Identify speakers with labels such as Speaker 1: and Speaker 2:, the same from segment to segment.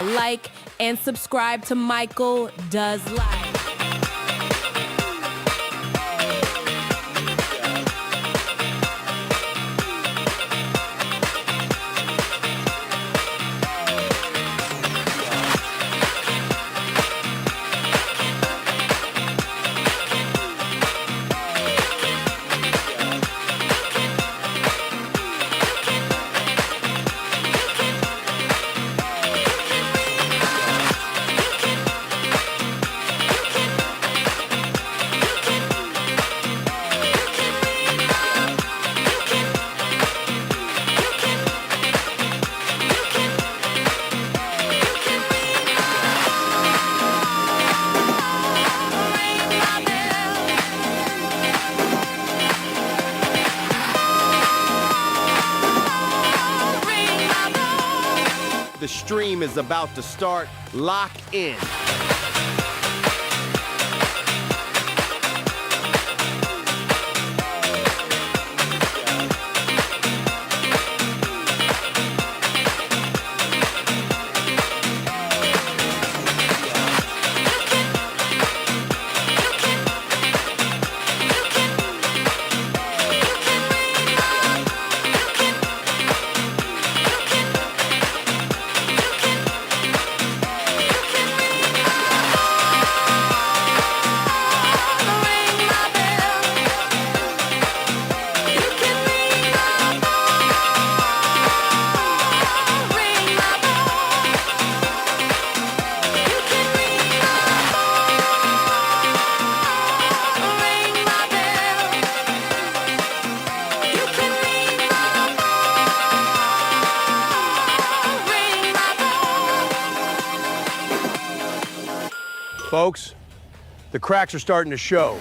Speaker 1: like, and subscribe to Michael Does Life.
Speaker 2: The stream is about to start. Lock in. Folks, the cracks are starting to show.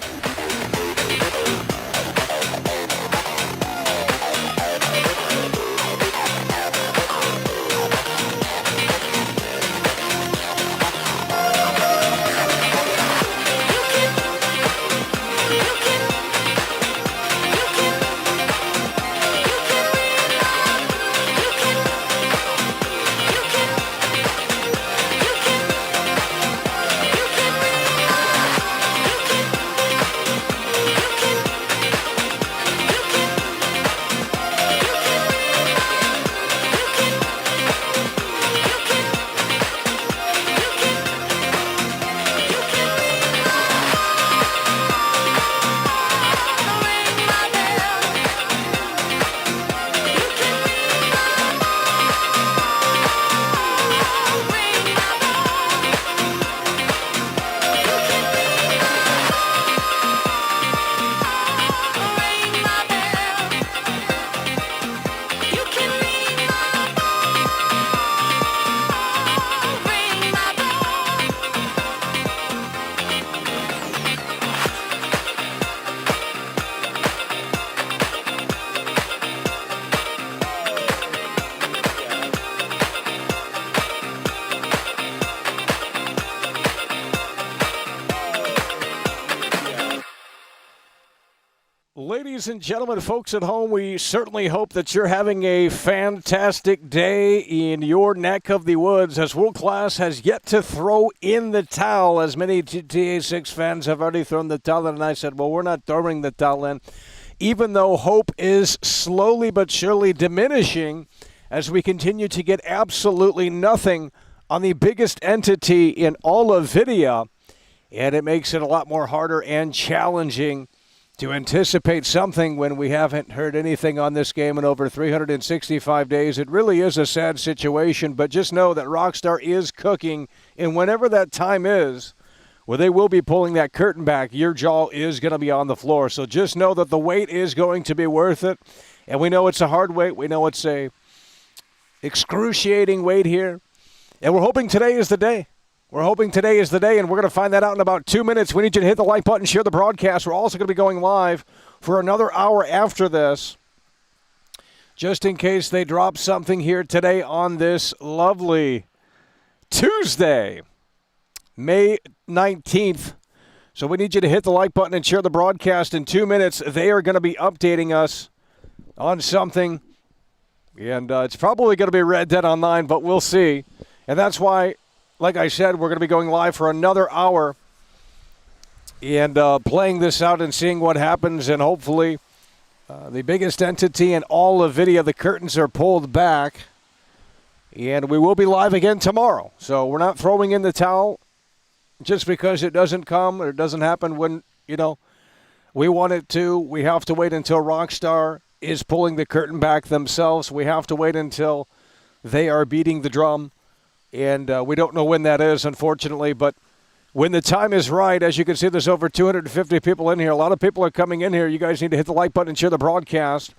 Speaker 3: Ladies and gentlemen, folks at home, we certainly hope that you're having a fantastic day in your neck of the woods as World Class has yet to throw in the towel, as many GTA 6 fans have already thrown the towel in, and I said, well, we're not throwing the towel in, even though hope is slowly but surely diminishing as we continue to get absolutely nothing on the biggest entity in all of video, and it makes it a lot more harder and challenging to anticipate something when we haven't heard anything on this game in over 365 days. It really is a sad situation, but just know that Rockstar is cooking, and whenever that time is, where they will be pulling that curtain back, your jaw is going to be on the floor. So just know that the wait is going to be worth it, and we know it's a hard wait. We know it's a excruciating wait here, and we're hoping today is the day. We're hoping today is the day, and we're going to find that out in about 2 minutes. We need you to hit the like button, share the broadcast. We're also going to be going live for another hour after this, just in case they drop something here today on this lovely Tuesday, May 19th. So we need you to hit the like button and share the broadcast. In 2 minutes, they are going to be updating us on something, and it's probably going to be Red Dead Online, but we'll see. And that's why, like I said, we're going to be going live for another hour and playing this out and seeing what happens. And hopefully the biggest entity in all of video, the curtains are pulled back. And we will be live again tomorrow. So we're not throwing in the towel just because it doesn't come or it doesn't happen when, we want it to. We have to wait until Rockstar is pulling the curtain back themselves. We have to wait until they are beating the drum. And we don't know when that is, unfortunately. But when the time is right, as you can see, there's over 250 people in here. A lot of people are coming in here. You guys need to hit the like button and share the broadcast.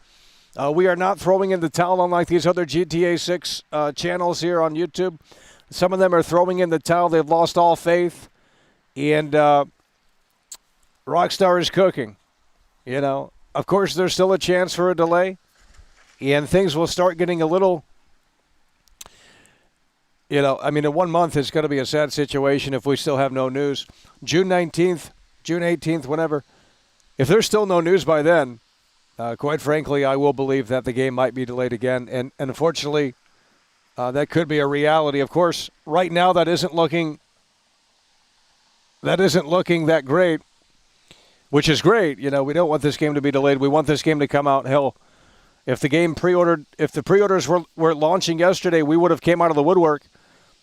Speaker 3: We are not throwing in the towel unlike these other GTA 6 channels here on YouTube. Some of them are throwing in the towel. They've lost all faith. And Rockstar is cooking. Of course, there's still a chance for a delay. And things will start getting a little, in 1 month it's going to be a sad situation if we still have no news. June 19th, June 18th, whenever. If there's still no news by then, quite frankly, I will believe that the game might be delayed again. And unfortunately, that could be a reality. Of course, right now that isn't looking that great, which is great. We don't want this game to be delayed. We want this game to come out. Hell, if the pre-orders were launching yesterday, we would have came out of the woodwork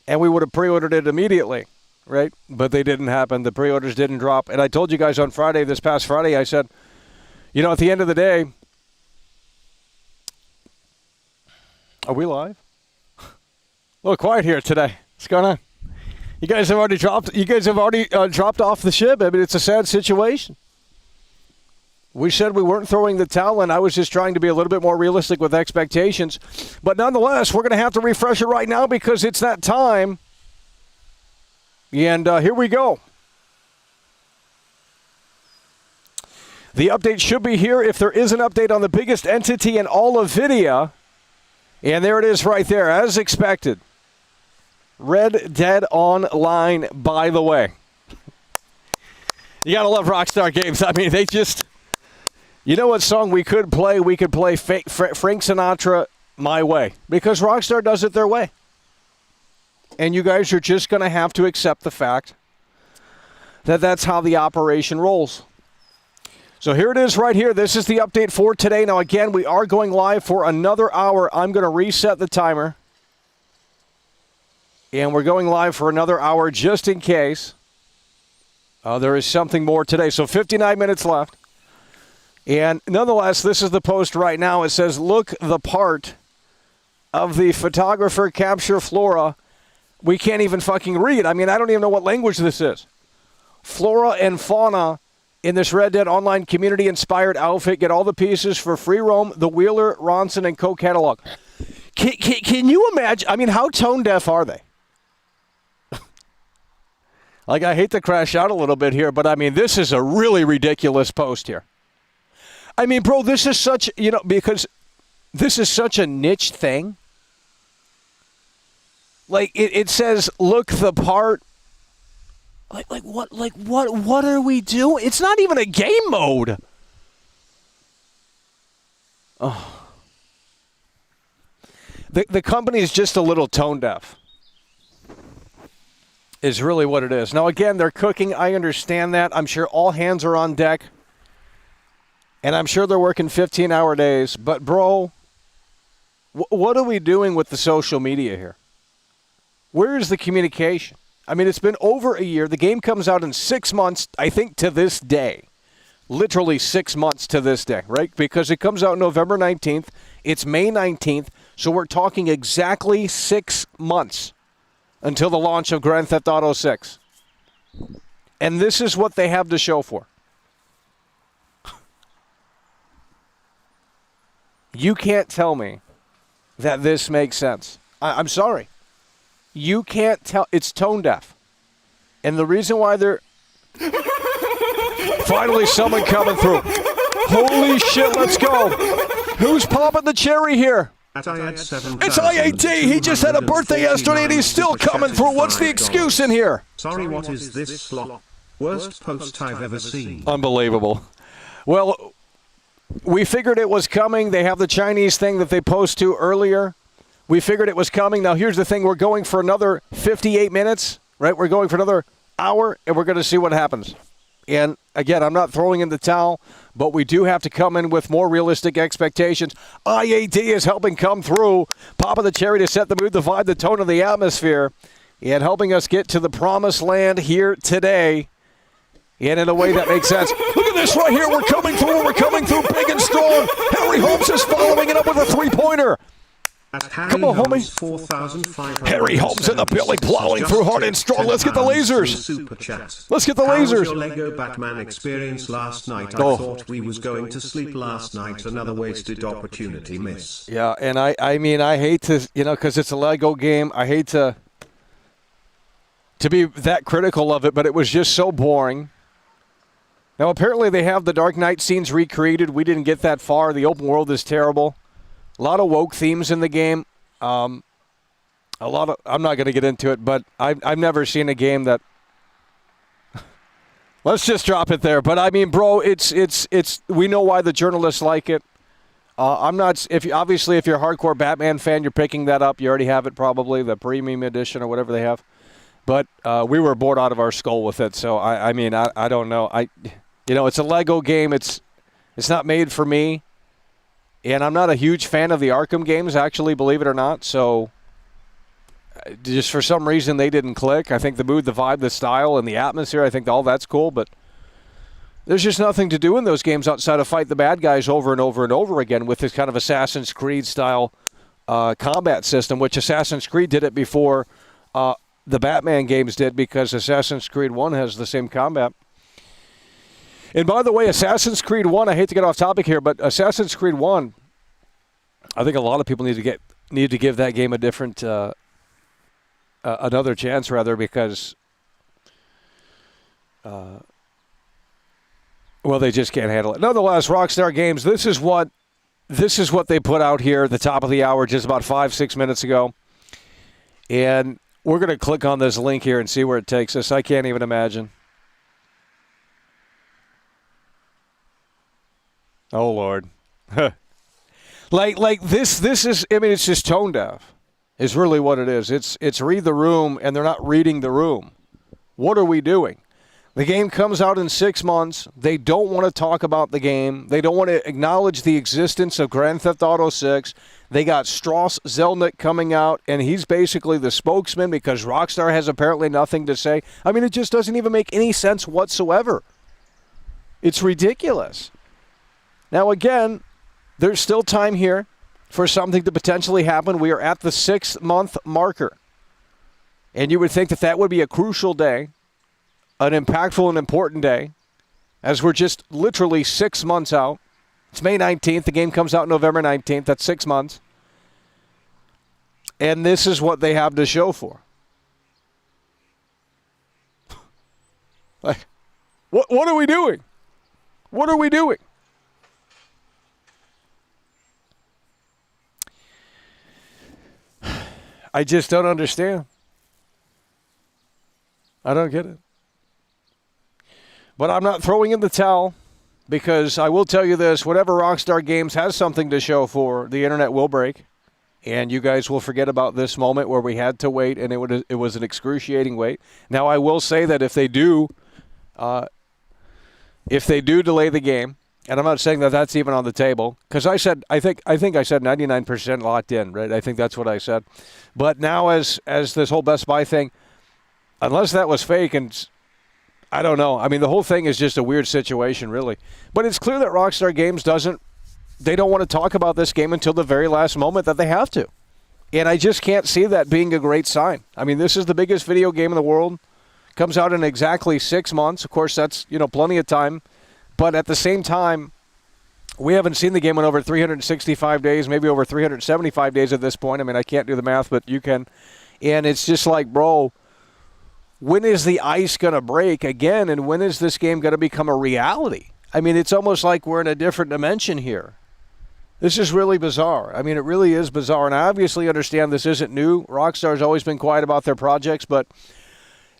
Speaker 3: and we would have pre-ordered it immediately, right? But they didn't happen. The pre-orders didn't drop. And I told you guys on this past Friday, I said, at the end of the day, are we live? A little quiet here today. What's going on? You guys have already dropped off the ship. It's a sad situation. We said we weren't throwing the towel, and I was just trying to be a little bit more realistic with expectations. But nonetheless, we're going to have to refresh it right now because it's that time. And here we go. The update should be here if there is an update on the biggest entity in all of video. And there it is right there, as expected. Red Dead Online, by the way. You got to love Rockstar Games. They just... You know what song we could play? We could play Frank Sinatra, My Way. Because Rockstar does it their way. And you guys are just going to have to accept the fact that that's how the operation rolls. So here it is right here. This is the update for today. Now, again, we are going live for another hour. I'm going to reset the timer. And we're going live for another hour just in case there is something more today. So 59 minutes left. And nonetheless, this is the post right now. It says, look the part of the photographer capture flora. We can't even fucking read. I don't even know what language this is. Flora and fauna in this Red Dead Online community-inspired outfit. Get all the pieces for free roam, the Wheeler, Ronson, and Co. catalog. Can you imagine? How tone-deaf are they? I hate to crash out a little bit here, but this is a really ridiculous post here. Bro, this is such, because this is such a niche thing. It says, look the part. What are we doing? It's not even a game mode. Oh. The company is just a little tone deaf. Is really what it is. Now, again, they're cooking. I understand that. I'm sure all hands are on deck. And I'm sure they're working 15-hour days. But, bro, what are we doing with the social media here? Where is the communication? It's been over a year. The game comes out in 6 months, I think, to this day. Literally 6 months to this day, right? Because it comes out November 19th. It's May 19th. So we're talking exactly 6 months until the launch of Grand Theft Auto 6. And this is what they have to show for. You can't tell me that this makes sense. I'm sorry. You can't tell. It's tone deaf. And the reason why they're... Finally, someone coming through. Holy shit, let's go. Who's popping the cherry here? It's IAT. He just had a birthday yesterday and he's still coming through. What's the excuse in here?
Speaker 4: Sorry, what is this slop? Worst post I've ever seen.
Speaker 3: Unbelievable. Well, we figured it was coming. They have the Chinese thing that they post to earlier. We figured it was coming. Now, here's the thing. We're going for another 58 minutes, right? We're going for another hour, and we're going to see what happens. And, again, I'm not throwing in the towel, but we do have to come in with more realistic expectations. IAD is helping come through, popping the cherry to set the mood, the vibe, the tone of the atmosphere, and helping us get to the promised land here today. And in a way that makes sense. Look at this right here. We're coming through big and strong. Harry Holmes is following it up with a three-pointer. Come on, homie. Harry Holmes in the building, plowing through hard and strong. Let's get the lasers. Let's get the lasers.
Speaker 4: How was your Lego Batman experience last night? I thought we was going to sleep last night. Another wasted opportunity miss.
Speaker 3: Yeah, and I mean, I hate to, because it's a Lego game. I hate to be that critical of it, but it was just so boring. Now, apparently they have the Dark Knight scenes recreated. We didn't get that far. The open world is terrible. A lot of woke themes in the game. I'm not going to get into it, but I've never seen a game that. Let's just drop it there. But I mean, bro, it's. We know why the journalists like it. I'm not. Obviously, if you're a hardcore Batman fan, you're picking that up. You already have it, probably the premium edition or whatever they have. But we were bored out of our skull with it. So I mean, I don't know. It's a Lego game. It's not made for me. And I'm not a huge fan of the Arkham games, actually, believe it or not. So just for some reason, they didn't click. I think the mood, the vibe, the style, and the atmosphere, I think all that's cool. But there's just nothing to do in those games outside of fight the bad guys over and over and over again with this kind of Assassin's Creed-style combat system, which Assassin's Creed did it before the Batman games did, because Assassin's Creed 1 has the same combat. And by the way, Assassin's Creed 1, I hate to get off topic here, but Assassin's Creed 1, I think a lot of people need to give that game a different, another chance rather, because, they just can't handle it. Nonetheless, Rockstar Games, this is what they put out here at the top of the hour just about 5-6 minutes ago. And we're going to click on this link here and see where it takes us. I can't even imagine. Oh, Lord. like this is, I mean, it's just tone deaf is really what it is. It's read the room, and they're not reading the room. What are we doing? The game comes out in 6 months. They don't want to talk about the game. They don't want to acknowledge the existence of Grand Theft Auto 6. They got Strauss Zelnick coming out, and he's basically the spokesman because Rockstar has apparently nothing to say. I mean, it just doesn't even make any sense whatsoever. It's ridiculous. Now, again, there's still time here for something to potentially happen. We are at the 6-month marker. And you would think that would be a crucial day, an impactful and important day, as we're just literally 6 months out. It's May 19th. The game comes out November 19th. That's 6 months. And this is what they have to show for. Like, what are we doing? What are we doing? I just don't understand. I don't get it. But I'm not throwing in the towel, because I will tell you this, whatever Rockstar Games has something to show for, the internet will break. And you guys will forget about this moment where we had to wait, and it was an excruciating wait. Now, I will say that if they do delay the game, and I'm not saying that that's even on the table, because I think I said 99% locked in, right? I think that's what I said. But now as this whole Best Buy thing, unless that was fake, and I don't know. I mean, the whole thing is just a weird situation, really. But it's clear that Rockstar Games don't want to talk about this game until the very last moment that they have to. And I just can't see that being a great sign. I mean, this is the biggest video game in the world. Comes out in exactly 6 months. Of course, that's, plenty of time. But at the same time, we haven't seen the game in over 365 days, maybe over 375 days at this point. I mean, I can't do the math, but you can. And it's just like, bro, when is the ice going to break again, and when is this game going to become a reality? I mean, it's almost like we're in a different dimension here. This is really bizarre. I mean, it really is bizarre. And I obviously understand this isn't new. Rockstar's always been quiet about their projects, but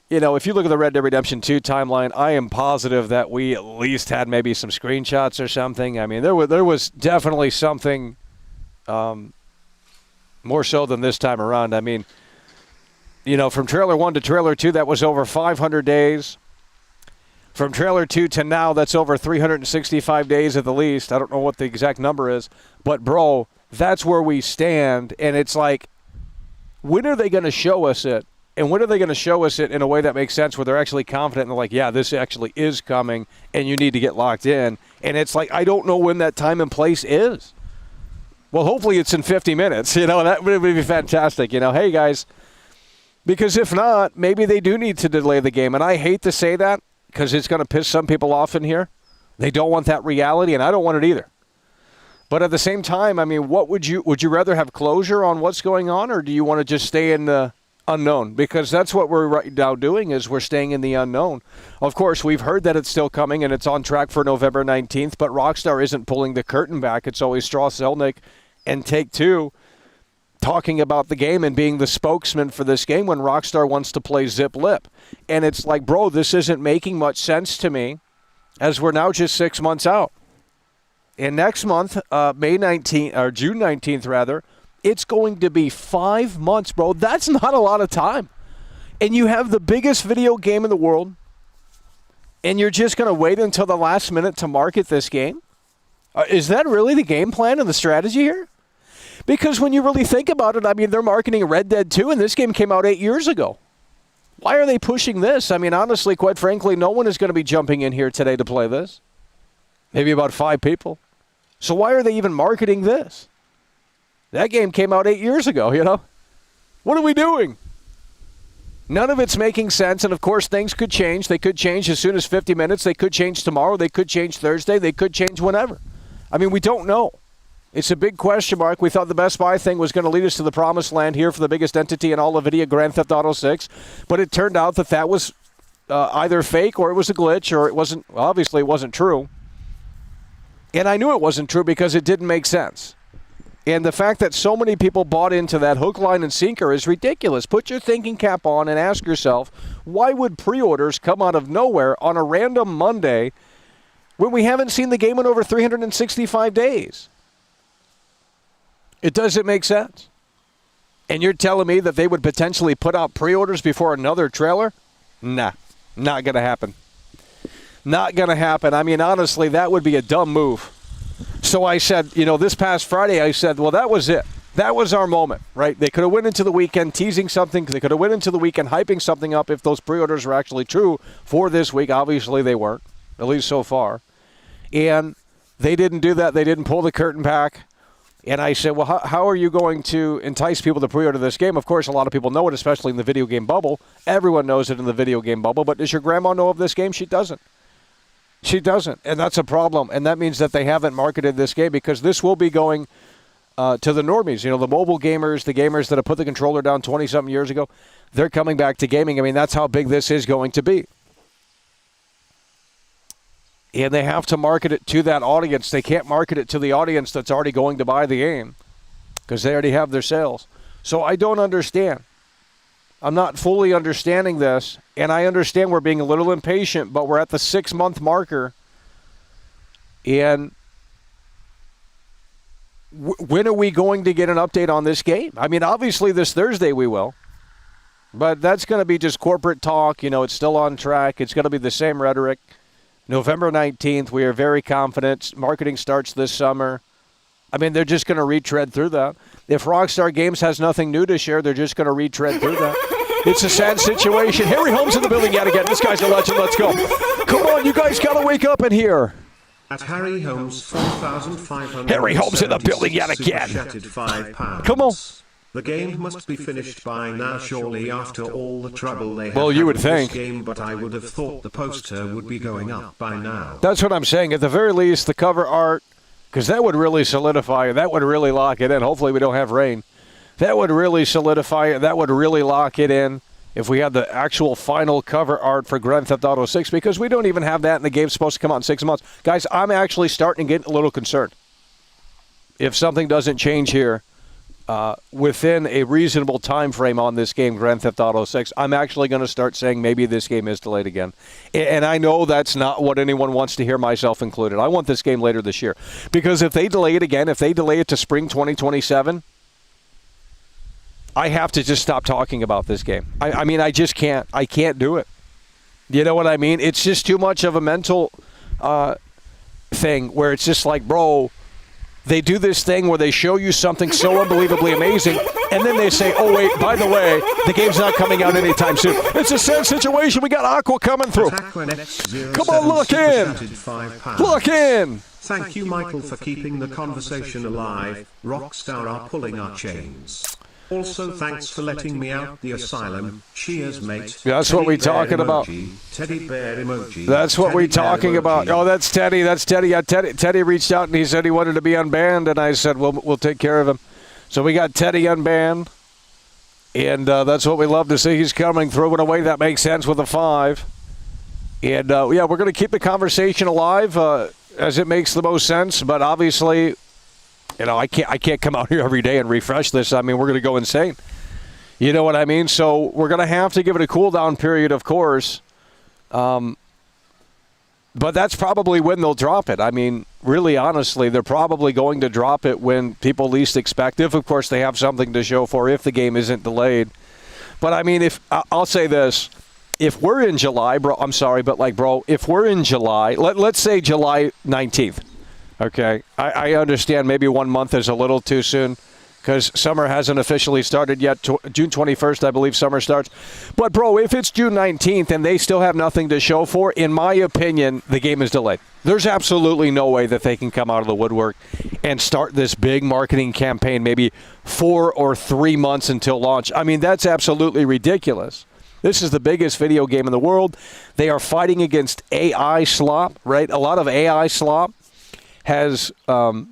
Speaker 3: if you look at the Red Dead Redemption 2 timeline, I am positive that we at least had maybe some screenshots or something. I mean, there was definitely something More so than this time around. I mean, from trailer 1 to trailer 2, that was over 500 days. From trailer 2 to now, that's over 365 days at the least. I don't know what the exact number is. But, bro, that's where we stand. And it's like, when are they going to show us it? And when are they going to show us it in a way that makes sense where they're actually confident and they're like, yeah, this actually is coming and you need to get locked in? And it's like, I don't know when that time and place is. Well, hopefully it's in 50 minutes. That would be fantastic. Hey, guys, because if not, maybe they do need to delay the game. And I hate to say that, because it's going to piss some people off in here. They don't want that reality, and I don't want it either. But at the same time, I mean, what would you rather have closure on what's going on, or do you want to just stay in the unknown? Because that's what we're right now doing, is we're staying in the unknown. Of course, we've heard that it's still coming, and it's on track for November 19th, but Rockstar isn't pulling the curtain back. It's always Strauss Zelnick and Take-Two talking about the game and being the spokesman for this game when Rockstar wants to play zip lip. And it's like, bro, this isn't making much sense to me, as we're now just 6 months out. And next month, May 19th, or June 19th rather, it's going to be 5 months, bro. That's not a lot of time. And you have the biggest video game in the world, and you're just going to wait until the last minute to market this game? Is that really the game plan and the strategy here? Because when you really think about it, I mean, they're marketing Red Dead 2, and this game came out 8 years ago. Why are they pushing this? I mean, honestly, quite frankly, no one is going to be jumping in here today to play this. Maybe about 5 people. So why are they even marketing this? That game came out 8 years ago, What are we doing? None of it's making sense, and of course, things could change. They could change as soon as 50 minutes. They could change tomorrow. They could change Thursday. They could change whenever. I mean, we don't know. It's a big question mark. We thought the Best Buy thing was going to lead us to the promised land here for the biggest entity in all of video, Grand Theft Auto 6. But it turned out that was either fake or it was a glitch, or it wasn't. Well, obviously, it wasn't true. And I knew it wasn't true because it didn't make sense. And the fact that so many people bought into that hook, line, and sinker is ridiculous. Put your thinking cap on and ask yourself, why would pre-orders come out of nowhere on a random Monday when we haven't seen the game in over 365 days? It doesn't make sense. And you're telling me that they would potentially put out pre-orders before another trailer? Nah, not going to happen. Not going to happen. I mean, honestly, that would be a dumb move. So I said, this past Friday, I said, well, that was it. That was our moment, right? They could have went into the weekend teasing something. They could have went into the weekend hyping something up if those pre-orders were actually true for this week. Obviously, they weren't, at least so far. And they didn't do that. They didn't pull the curtain back. And I said, well, how are you going to entice people to pre-order this game? Of course, a lot of people know it, especially in the video game bubble. Everyone knows it in the video game bubble. But does your grandma know of this game? She doesn't. She doesn't. And that's a problem. And that means that they haven't marketed this game, because this will be going to the normies. The mobile gamers, the gamers that have put the controller down 20-something years ago, they're coming back to gaming. I mean, that's how big this is going to be. And they have to market it to that audience. They can't market it to the audience that's already going to buy the game, because they already have their sales. So I don't understand. I'm not fully understanding this, and I understand we're being a little impatient, but we're at the 6-month marker. And when are we going to get an update on this game? I mean, obviously this Thursday we will, but that's going to be just corporate talk. It's still on track. It's going to be the same rhetoric. November 19th, we are very confident. Marketing starts this summer. I mean, they're just going to retread through that. If Rockstar Games has nothing new to share, they're just going to retread through that. It's a sad situation. Harry Holmes in the building yet again. This guy's a legend. Let's go. Come on, you guys got to wake up in here.
Speaker 4: At Harry Holmes, 4,500.
Speaker 3: Harry Holmes in the building yet again. Come on.
Speaker 4: The game must be finished by now, surely, after all the trouble they have
Speaker 3: well, you would think.
Speaker 4: This game, but I would have thought the poster would be going up by now.
Speaker 3: That's what I'm saying. At the very least, the cover art, because that would really solidify it. That would really lock it in. Hopefully we don't have rain. That would really solidify it. That would really lock it in if we had the actual final cover art for Grand Theft Auto 6, because we don't even have that, and the game's supposed to come out in 6 months. Guys, I'm actually starting to get a little concerned. If something doesn't change here, within a reasonable time frame on this game, Grand Theft Auto 6, I'm actually going to start saying maybe this game is delayed again. And I know that's not what anyone wants to hear, myself included. I want this game later this year. Because if they delay it again, if they delay it to spring 2027, I have to just stop talking about this game. I mean, I just can't. I can't do it. You know what I mean? It's just too much of a mental thing where it's just like, bro, they do this thing where they show you something so unbelievably amazing, and then they say, oh, wait, by the way, the game's not coming out anytime soon. It's a sad situation. We got Aqua coming through. Come on, look in. Look in.
Speaker 4: Thank you, Michael, for keeping the conversation alive. Rockstar are pulling our chains. Also, thanks for letting me out the asylum. Cheers, mate.
Speaker 3: That's what we talking about.
Speaker 4: Teddy bear emoji.
Speaker 3: That's what we talking about. Oh, that's Teddy. That's Teddy. Yeah, Teddy reached out and he said he wanted to be unbanned, and I said, well, we'll take care of him. So we got Teddy unbanned, and that's what we love to see. He's coming through in a way that makes sense with a 5. And, yeah, we're going to keep the conversation alive as it makes the most sense, but obviously, you know, I can't come out here every day and refresh this. I mean, we're going to go insane. You know what I mean? So we're going to have to give it a cool-down period, of course. But that's probably when they'll drop it. I mean, really, honestly, they're probably going to drop it when people least expect. If, of course, they have something to show for if the game isn't delayed. But, I mean, I'll say this. If we're in July, bro, I'm sorry, but, like, bro, if we're in July, let's say July 19th. Okay, I understand maybe 1 month is a little too soon because summer hasn't officially started yet. June 21st, I believe summer starts. But, bro, if it's June 19th and they still have nothing to show for, in my opinion, the game is delayed. There's absolutely no way that they can come out of the woodwork and start this big marketing campaign maybe 4 or 3 months until launch. I mean, that's absolutely ridiculous. This is the biggest video game in the world. They are fighting against AI slop, right? A lot of AI slop has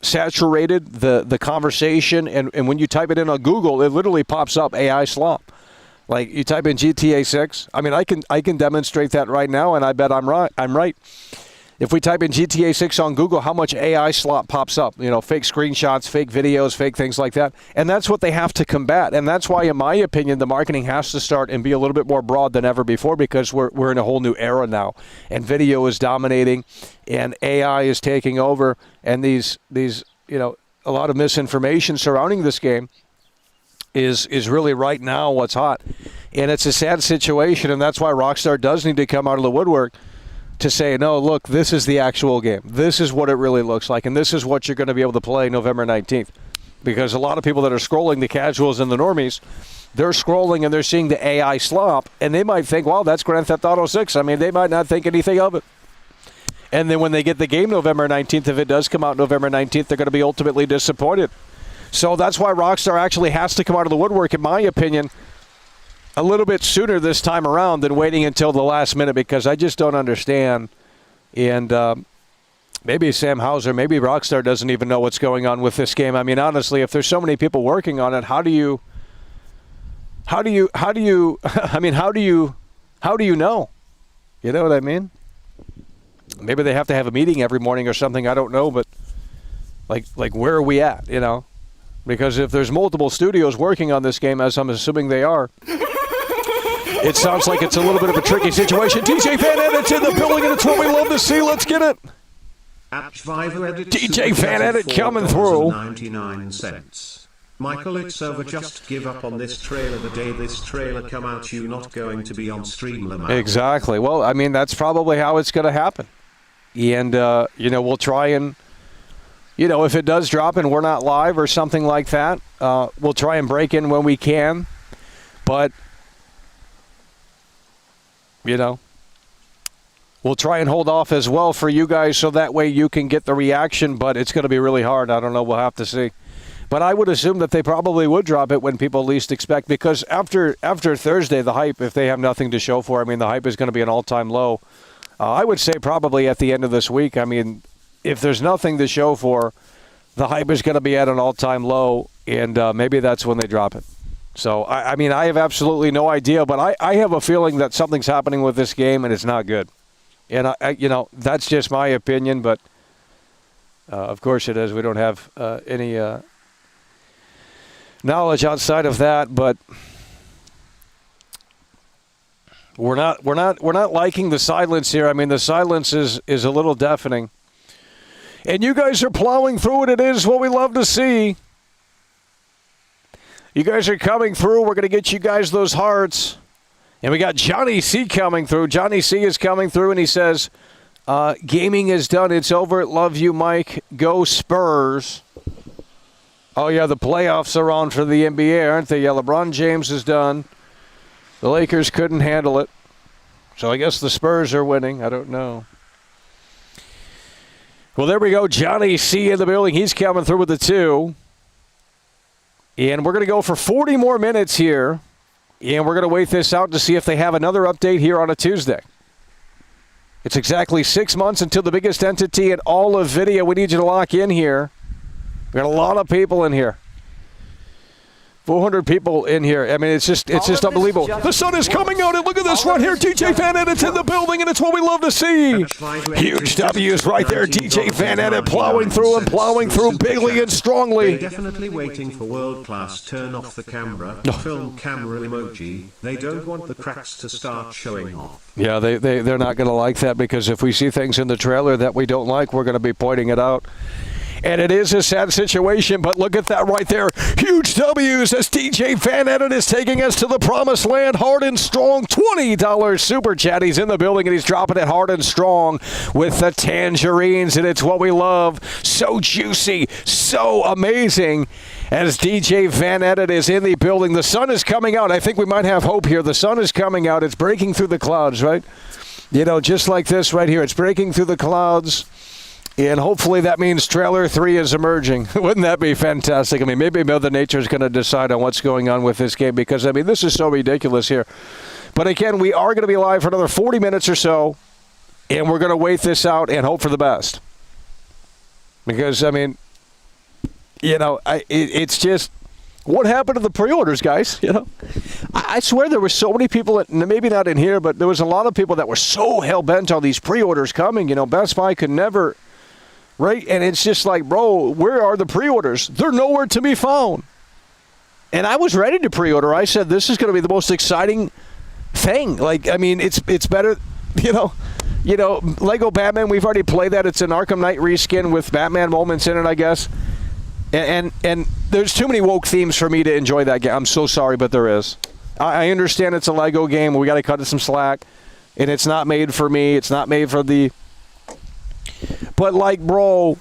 Speaker 3: saturated the conversation, and when you type it in on Google, it literally pops up AI slop. Like you type in GTA 6. I mean, I can demonstrate that right now, and I bet I'm right. If we type in GTA 6 on Google, how much AI slop pops up? You know, fake screenshots, fake videos, fake things like that. And that's what they have to combat. And that's why, in my opinion, the marketing has to start and be a little bit more broad than ever before because we're in a whole new era now. And video is dominating and AI is taking over. And these you know, a lot of misinformation surrounding this game is really right now what's hot. And it's a sad situation, and that's why Rockstar does need to come out of the woodwork to say, no, look, this is the actual game. This is what it really looks like, and this is what you're going to be able to play November 19th. Because a lot of people that are scrolling, the casuals and the normies, they're scrolling and they're seeing the AI slop, and they might think, wow, that's Grand Theft Auto 6. I mean, they might not think anything of it. And then when they get the game November 19th, if it does come out November 19th, they're going to be ultimately disappointed. So that's why Rockstar actually has to come out of the woodwork, in my opinion, a little bit sooner this time around than waiting until the last minute, because I just don't understand. And maybe Sam Hauser, maybe Rockstar doesn't even know what's going on with this game. I mean, honestly, if there's so many people working on it, how do you know? You know what I mean? Maybe they have to have a meeting every morning or something. I don't know, but like where are we at, you know? Because if there's multiple studios working on this game, as I'm assuming they are, it sounds like it's a little bit of a tricky situation. DJ Fan Edit's in the building, and it's what we love to see. Let's get it. DJ Fan Edit coming through.
Speaker 4: 99 cents. Michael, it's over. Just give up on this trailer. The day this trailer come out, you not going to be on Streamlabs.
Speaker 3: Exactly. Well, I mean, that's probably how it's going to happen. And, you know, we'll try and, you know, if it does drop and we're not live or something like that, we'll try and break in when we can. But, you know, we'll try and hold off as well for you guys so that way you can get the reaction. But it's going to be really hard. I don't know. We'll have to see. But I would assume that they probably would drop it when people least expect, because after Thursday, the hype, if they have nothing to show for, I mean, the hype is going to be an all-time low. I would say probably at the end of this week. I mean, if there's nothing to show for, the hype is going to be at an all-time low, and maybe that's when they drop it. So, I mean, I have absolutely no idea, but I have a feeling that something's happening with this game, and it's not good. And, you know, that's just my opinion, but of course it is. We don't have any knowledge outside of that, but we're not liking the silence here. I mean, the silence is a little deafening. And you guys are plowing through it. It is what we love to see. You guys are coming through. We're going to get you guys those hearts. And we got Johnny C coming through. Johnny C is coming through, and he says, gaming is done. It's over. Love you, Mike. Go Spurs. Oh, yeah, the playoffs are on for the NBA, aren't they? Yeah, LeBron James is done. The Lakers couldn't handle it. So I guess the Spurs are winning. I don't know. Well, there we go. Johnny C in the building. He's coming through with the 2. And we're going to go for 40 more minutes here. And we're going to wait this out to see if they have another update here on a Tuesday. It's exactly 6 months until the biggest entity in all of video. We need you to lock in here. We got a lot of people in here. 400 people in here. I mean, it's just unbelievable. The sun is coming out, and look at this right here. DJ Van Edit's in the building, and it's what we love to see. Huge W's right there. DJ Van Edit plowing through bigly and strongly.
Speaker 4: They're definitely waiting for world-class turn off the camera, film camera emoji. They don't want the cracks to start showing off.
Speaker 3: Yeah, they're not going to like that, because if we see things in the trailer that we don't like, we're going to be pointing it out. And it is a sad situation, but look at that right there. Huge W's as DJ Van Edit is taking us to the promised land hard and strong. $20 super chat. He's in the building, and he's dropping it hard and strong with the tangerines, and it's what we love. So juicy, so amazing. As DJ Van Edit is in the building, the sun is coming out. I think we might have hope here. The sun is coming out. It's breaking through the clouds, right? You know, just like this right here. It's breaking through the clouds. And hopefully that means trailer 3 is emerging. Wouldn't that be fantastic? I mean, maybe Mother Nature is going to decide on what's going on with this game, because, I mean, this is so ridiculous here. But again, we are going to be live for another 40 minutes or so, and we're going to wait this out and hope for the best. Because, I mean, you know, it's just, what happened to the pre-orders, guys? You know, I swear there were so many people, that, maybe not in here, but there was a lot of people that were so hell-bent on these pre-orders coming. You know, Best Buy could never... Right? And it's just like, bro, where are the pre-orders? They're nowhere to be found. And I was ready to pre-order. I said, this is going to be the most exciting thing. Like, I mean, it's better, you know, Lego Batman, we've already played that. It's an Arkham Knight reskin with Batman moments in it, I guess. And there's too many woke themes for me to enjoy that game. I'm so sorry, but there is. I understand it's a Lego game. We got to cut it some slack. And it's not made for me. It's not made for the... But, like, bro,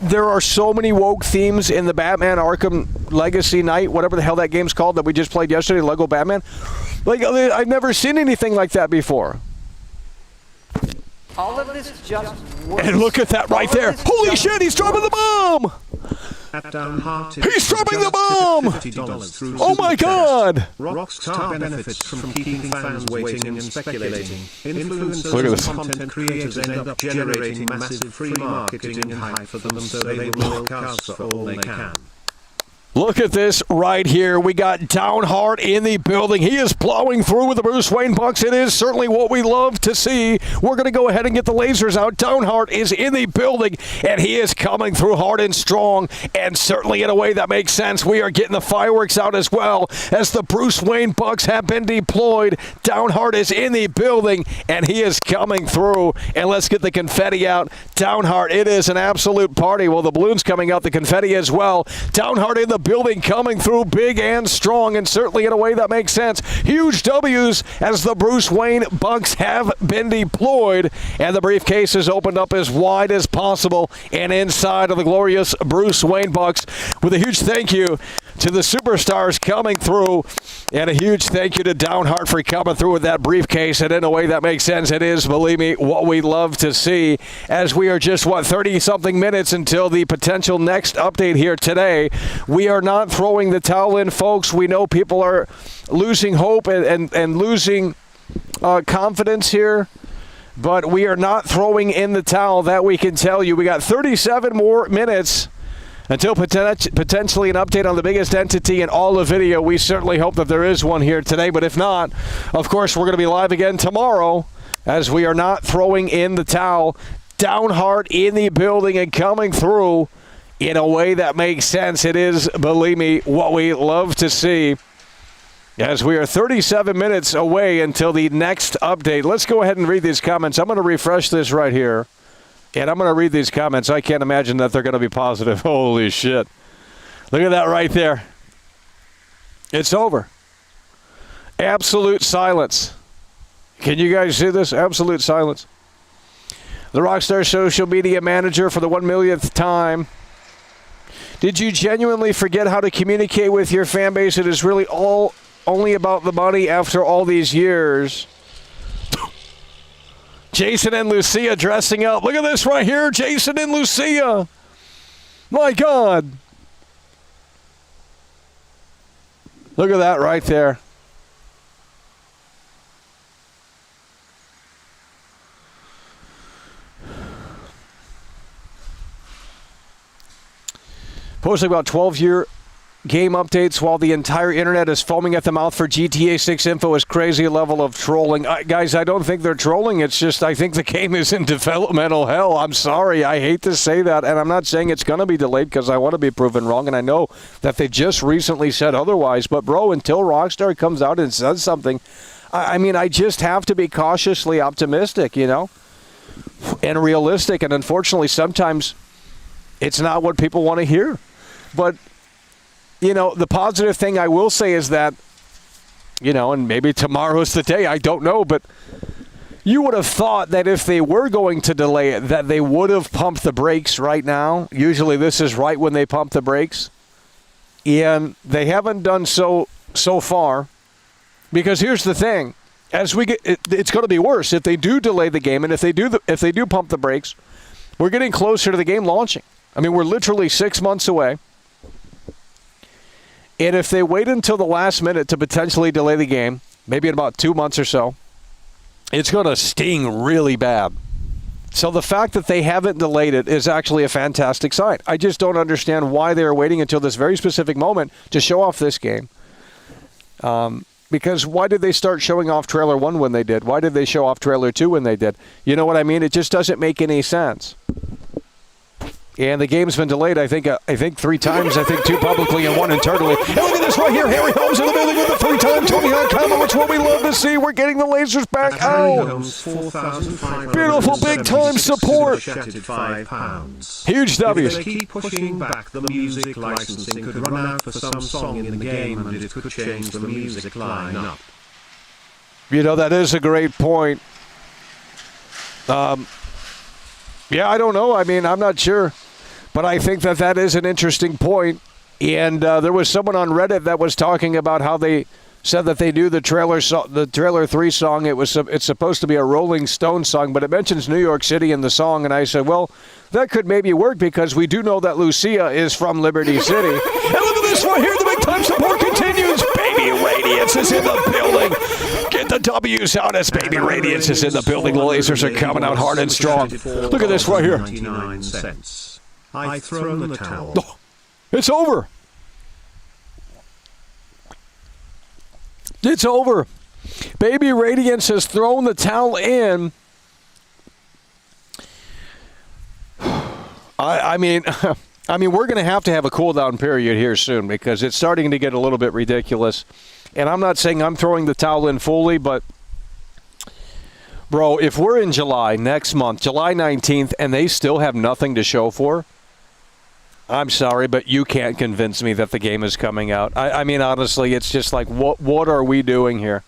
Speaker 3: there are so many woke themes in the Batman Arkham Legacy Night, whatever the hell that game's called that we just played yesterday, Lego Batman. Like, I've never seen anything like that before.
Speaker 5: All of this just works.
Speaker 3: And look at that right there. Holy shit, he's dropping the bomb! He's dropping the bomb! Oh my god!
Speaker 4: Rockstar benefits from keeping fans waiting and speculating. Influencers
Speaker 3: Look at this.
Speaker 4: and content creators end up generating massive free marketing and hype for them, so they will milk us for all they can.
Speaker 3: Look at this right here. We got Downheart in the building. He is plowing through with the Bruce Wayne Bucks. It is certainly what we love to see. We're going to go ahead and get the lasers out. Downheart is in the building, and he is coming through hard and strong, and certainly in a way that makes sense. We are getting the fireworks out as well as the Bruce Wayne Bucks have been deployed. Downheart is in the building, and he is coming through. And let's get the confetti out. Downheart, it is an absolute party. Well, the balloon's coming out, the confetti as well. Downheart in the building, coming through big and strong, and certainly in a way that makes sense. Huge W's as the Bruce Wayne Bucks have been deployed, and the briefcase is opened up as wide as possible, and inside of the glorious Bruce Wayne Bucks, with a huge thank you to the superstars coming through, and a huge thank you to Downheart for coming through with that briefcase. And in a way that makes sense, it is, believe me, what we love to see, as we are just, 30-something minutes until the potential next update here today. We are not throwing the towel in, folks. We know people are losing hope and losing confidence here, but we are not throwing in the towel, that we can tell you. We got 37 more minutes until potentially an update on the biggest entity in all of video. We certainly hope that there is one here today, but if not, of course, we're going to be live again tomorrow, as we are not throwing in the towel. Downheart in the building and coming through in a way that makes sense. It is, believe me, what we love to see, as we are 37 minutes away until the next update. Let's go ahead and read these comments. I'm going to refresh this right here. And I'm going to read these comments. I can't imagine that they're going to be positive. Holy shit. Look at that right there. It's over. Absolute silence. Can you guys see this? Absolute silence. The Rockstar social media manager for the 1 millionth time. Did you genuinely forget how to communicate with your fan base? It is really all only about the money after all these years. Jason and Lucia dressing up. Look at this right here. Jason and Lucia. My God. Look at that right there. Posting about 12-year game updates while the entire internet is foaming at the mouth for GTA 6 info is crazy level of trolling. Guys, I don't think they're trolling. It's just I think the game is in developmental hell. I'm sorry. I hate to say that. And I'm not saying it's going to be delayed because I want to be proven wrong. And I know that they just recently said otherwise. But, bro, until Rockstar comes out and says something, I mean, I just have to be cautiously optimistic, you know, and realistic. And unfortunately, sometimes it's not what people want to hear. But, you know, the positive thing I will say is that, you know, and maybe tomorrow's the day, I don't know, but you would have thought that if they were going to delay it, that they would have pumped the brakes right now. Usually this is right when they pump the brakes. And they haven't done so far. Because here's the thing. As we get, it's going to be worse if they do delay the game, and if they do pump the brakes, we're getting closer to the game launching. I mean, we're literally 6 months away. And if they wait until the last minute to potentially delay the game, maybe in about 2 months or so, it's going to sting really bad. So the fact that they haven't delayed it is actually a fantastic sign. I just don't understand why they're waiting until this very specific moment to show off this game. Because why did they start showing off Trailer 1 when they did? Why did they show off Trailer 2 when they did? You know what I mean? It just doesn't make any sense. And the game's been delayed, I think 3 times. I think 2 publicly and 1 internally. And look at this right here. Harry Holmes in the building with the 3-time Tony Hawk combo, which what we love to see. We're getting the lasers back out. Beautiful big-time support. Huge W's.
Speaker 4: If they keep pushing back, the music licensing could run out for some song in the game, and it could change the music lineup.
Speaker 3: You know, that is a great point. Yeah, I don't know. I mean, I'm not sure. But I think that is an interesting point. And there was someone on Reddit that was talking about how they said that they do the Trailer 3 song. It's supposed to be a Rolling Stones song, but it mentions New York City in the song. And I said, well, that could maybe work because we do know that Lucia is from Liberty City. And look at this right here. The big time support continues. Baby Radiance is in the building. Get the W's out as Baby Radiance is in the building. The lasers are coming out hard and strong. Look at this right here.
Speaker 4: 99 cents. I throw the towel.
Speaker 3: Oh, it's over. It's over. Baby Radiance has thrown the towel in. I mean, we're going to have a cool-down period here soon because it's starting to get a little bit ridiculous. And I'm not saying I'm throwing the towel in fully, but, bro, if we're in July next month, July 19th, and they still have nothing to show for, I'm sorry, but you can't convince me that the game is coming out. I mean, honestly, it's just like, what are we doing here?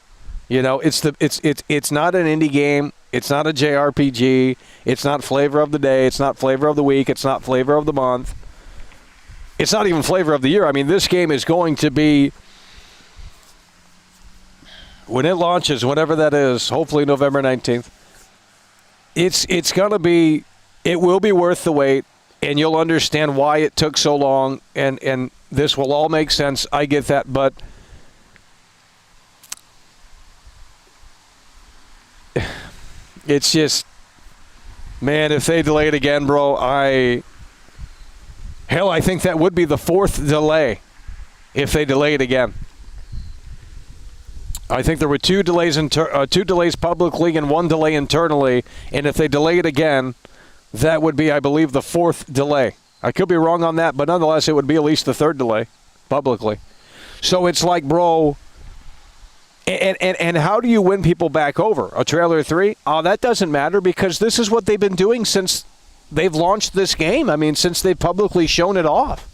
Speaker 3: You know, it's not an indie game. It's not a JRPG. It's not flavor of the day. It's not flavor of the week. It's not flavor of the month. It's not even flavor of the year. I mean, this game is going to be, when it launches, whatever that is, hopefully November 19th, it's going to be, it will be worth the wait. And you'll understand why it took so long, and this will all make sense. I get that, but it's just, man, if they delay it again, bro, I think that would be the 4th delay if they delay it again. I think there were 2 delays publicly and 1 delay internally, and if they delay it again, that would be, I believe, the 4th delay. I could be wrong on that, but nonetheless, it would be at least the 3rd delay publicly. So it's like, bro, and how do you win people back over? A Trailer 3? Oh, that doesn't matter because this is what they've been doing since they've launched this game. I mean, since they've publicly shown it off.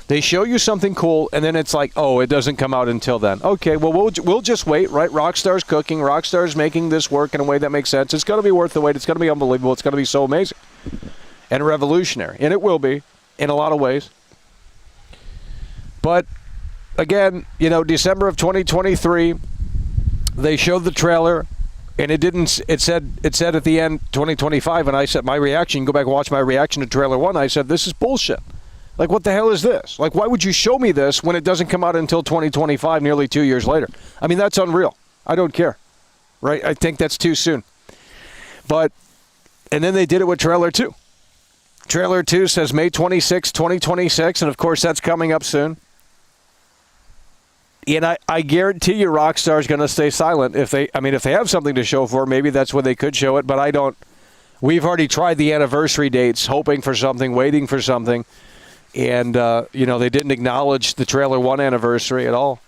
Speaker 3: They show you something cool, and then it's like, oh, it doesn't come out until then. Okay, well, we'll just wait, right? Rockstar's cooking. Rockstar's making this work in a way that makes sense. It's going to be worth the wait. It's going to be unbelievable. It's going to be so amazing and revolutionary. And it will be in a lot of ways. But, again, December of 2023, they showed the trailer, and it said at the end 2025, and I said my reaction, go back and watch my reaction to trailer 1, I said, this is bullshit. Like, what the hell is this? Like, why would you show me this when it doesn't come out until 2025, nearly 2 years later? I mean, that's unreal. I don't care, right? I think that's too soon. And then they did it with trailer 2. Trailer 2 says May 26, 2026, and of course that's coming up soon. And I guarantee you Rockstar's going to stay silent. If they have something to show for, maybe that's when they could show it, but I don't. We've already tried the anniversary dates, hoping for something, waiting for something. And, they didn't acknowledge the trailer 1 anniversary at all.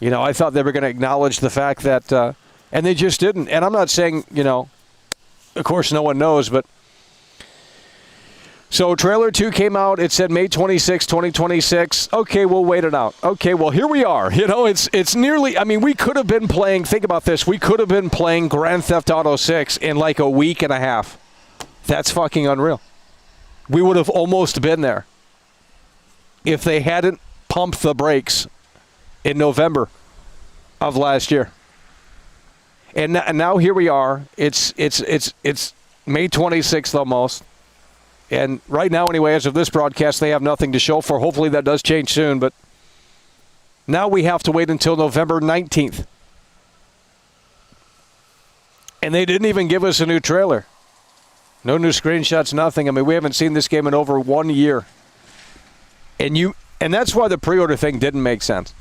Speaker 3: I thought they were going to acknowledge the fact that, and they just didn't. And I'm not saying, of course no one knows, but. So trailer 2 came out. It said May 26, 2026. Okay, we'll wait it out. Okay, well, here we are. It's nearly, we could have been playing, think about this, we could have been playing Grand Theft Auto 6 in like a week and a half. That's fucking unreal. We would have almost been there if they hadn't pumped the brakes in November of last year. And now here we are. It's May 26th almost. And right now, anyway, as of this broadcast, they have nothing to show for. Hopefully that does change soon. But now we have to wait until November 19th. And they didn't even give us a new trailer. No new screenshots, nothing. We haven't seen this game in over 1 year. And that's why the pre-order thing didn't make sense.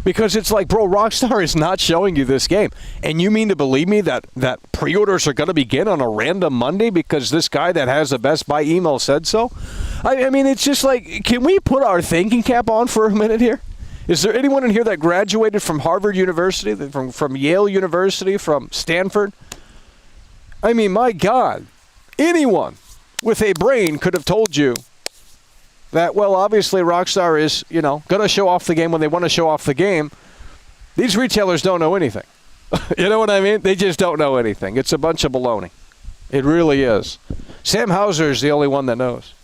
Speaker 3: Because it's like, bro, Rockstar is not showing you this game. And you mean to believe me that pre-orders are going to begin on a random Monday because this guy that has a Best Buy email said so? It's just like, can we put our thinking cap on for a minute here? Is there anyone in here that graduated from Harvard University, from Yale University, from Stanford? My God. Anyone with a brain could have told you that, well, obviously Rockstar is, going to show off the game when they want to show off the game. These retailers don't know anything. You know what I mean? They just don't know anything. It's a bunch of baloney. It really is. Sam Hauser is the only one that knows.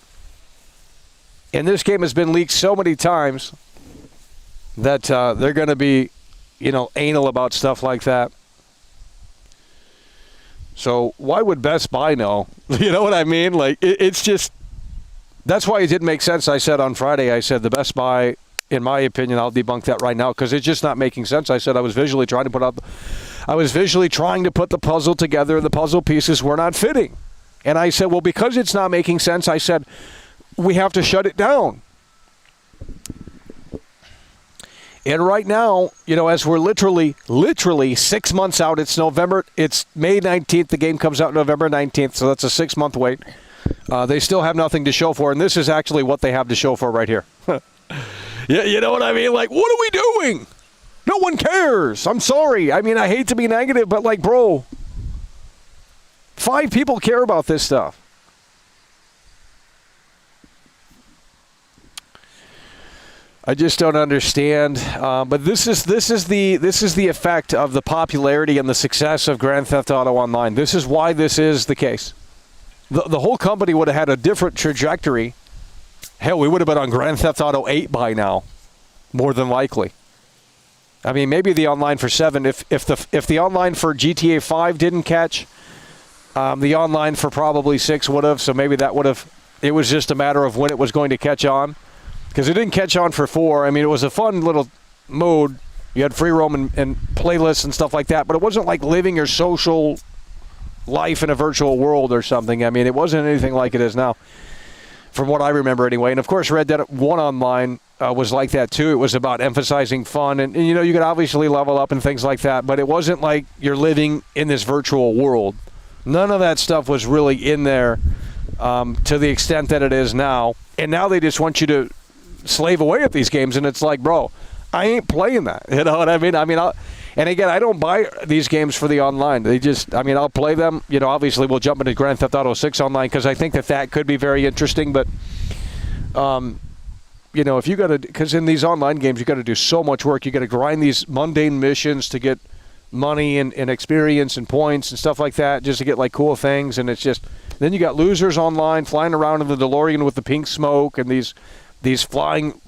Speaker 3: And this game has been leaked so many times that they're going to be, anal about stuff like that. So why would Best Buy know? You know what I mean? Like, it's just... That's why it didn't make sense. I said on Friday, the Best Buy, in my opinion, I'll debunk that right now because it's just not making sense. I said I was visually trying to put the puzzle together and the puzzle pieces were not fitting. And I said, well, because it's not making sense, I said, we have to shut it down. And right now, as we're literally 6 months out, it's May 19th. The game comes out November 19th, so that's a 6-month wait. They still have nothing to show for, and this is actually what they have to show for right here. Yeah, you know what I mean? Like, what are we doing? No one cares. I'm sorry. I hate to be negative, but like, bro, 5 people care about this stuff. I just don't understand. But this is the effect of the popularity and the success of Grand Theft Auto Online. This is why this is the case. The whole company would have had a different trajectory. Hell, we would have been on Grand Theft Auto 8 by now, more than likely. Maybe the online for 7. If the online for GTA 5 didn't catch, the online for probably 6 would have. So maybe that would have. It was just a matter of when it was going to catch on, because it didn't catch on for 4. It was a fun little mode. You had free roam and playlists and stuff like that, but it wasn't like living your social life in a virtual world or something. It wasn't anything like it is now, from what I remember anyway. And of course, Red Dead 1 Online was like that too. It was about emphasizing fun, and you could obviously level up and things like that, but it wasn't like you're living in this virtual world. None of that stuff was really in there to the extent that it is now. And now they just want you to slave away at these games, and it's like, bro, I ain't playing that. You know what I mean? And again, I don't buy these games for the online. They just, I'll play them. Obviously we'll jump into Grand Theft Auto 6 online because I think that could be very interesting. But if you got to, because in these online games, you got to do so much work. You got to grind these mundane missions to get money and experience and points and stuff like that, just to get like cool things. And it's just, then you got losers online flying around in the DeLorean with the pink smoke and these flying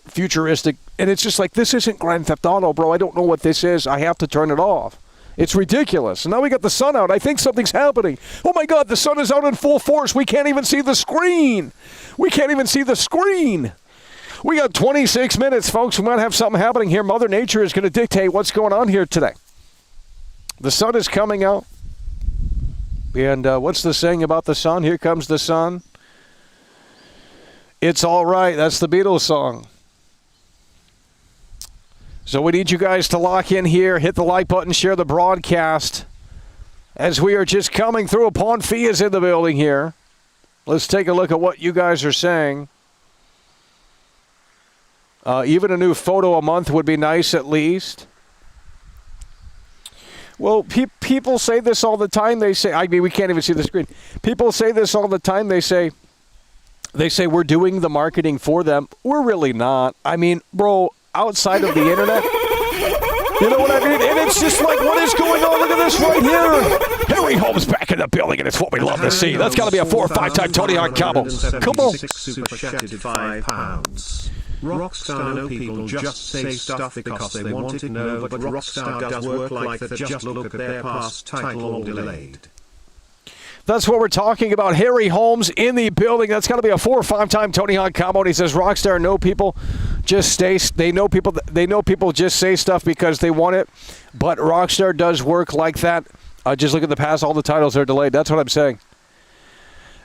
Speaker 3: futuristic. And it's just like, this isn't Grand Theft Auto, bro. I don't know what this is. I have to turn it off. It's ridiculous. And now we got the sun out. I think something's happening. Oh, my God, the sun is out in full force. We can't even see the screen. We got 26 minutes, folks. We might have something happening here. Mother Nature is going to dictate what's going on here today. The sun is coming out. And what's the saying about the sun? Here comes the sun. It's all right. That's the Beatles song. So we need you guys to lock in here, hit the like button, share the broadcast. As we are just coming through, upon Fee is in the building here. Let's take a look at what you guys are saying. Even a new photo a month would be nice at least. Well, people say this all the time. They say, I mean, we can't even see the screen. People say this all the time. They say we're doing the marketing for them. We're really not. I mean, bro, outside of the internet, you know what I mean? And it's just like, what is going on? Look at this right here. Harry Holmes back in the building, and it's what we love to see. That's got to be a 4 or 5 time Tony Hawk combo. Come on.
Speaker 4: Super chatted £5. Rockstar know people just say stuff because they want it, no, but Rockstar does work like that. Just look at their past title all delayed.
Speaker 3: That's what we're talking about. Harry Holmes in the building. That's got to be a 4 or 5 time Tony Hawk combo. And he says Rockstar know people just they know people just say stuff because they want it, but Rockstar does work like that. Just look at the past. All the titles are delayed. That's what I'm saying.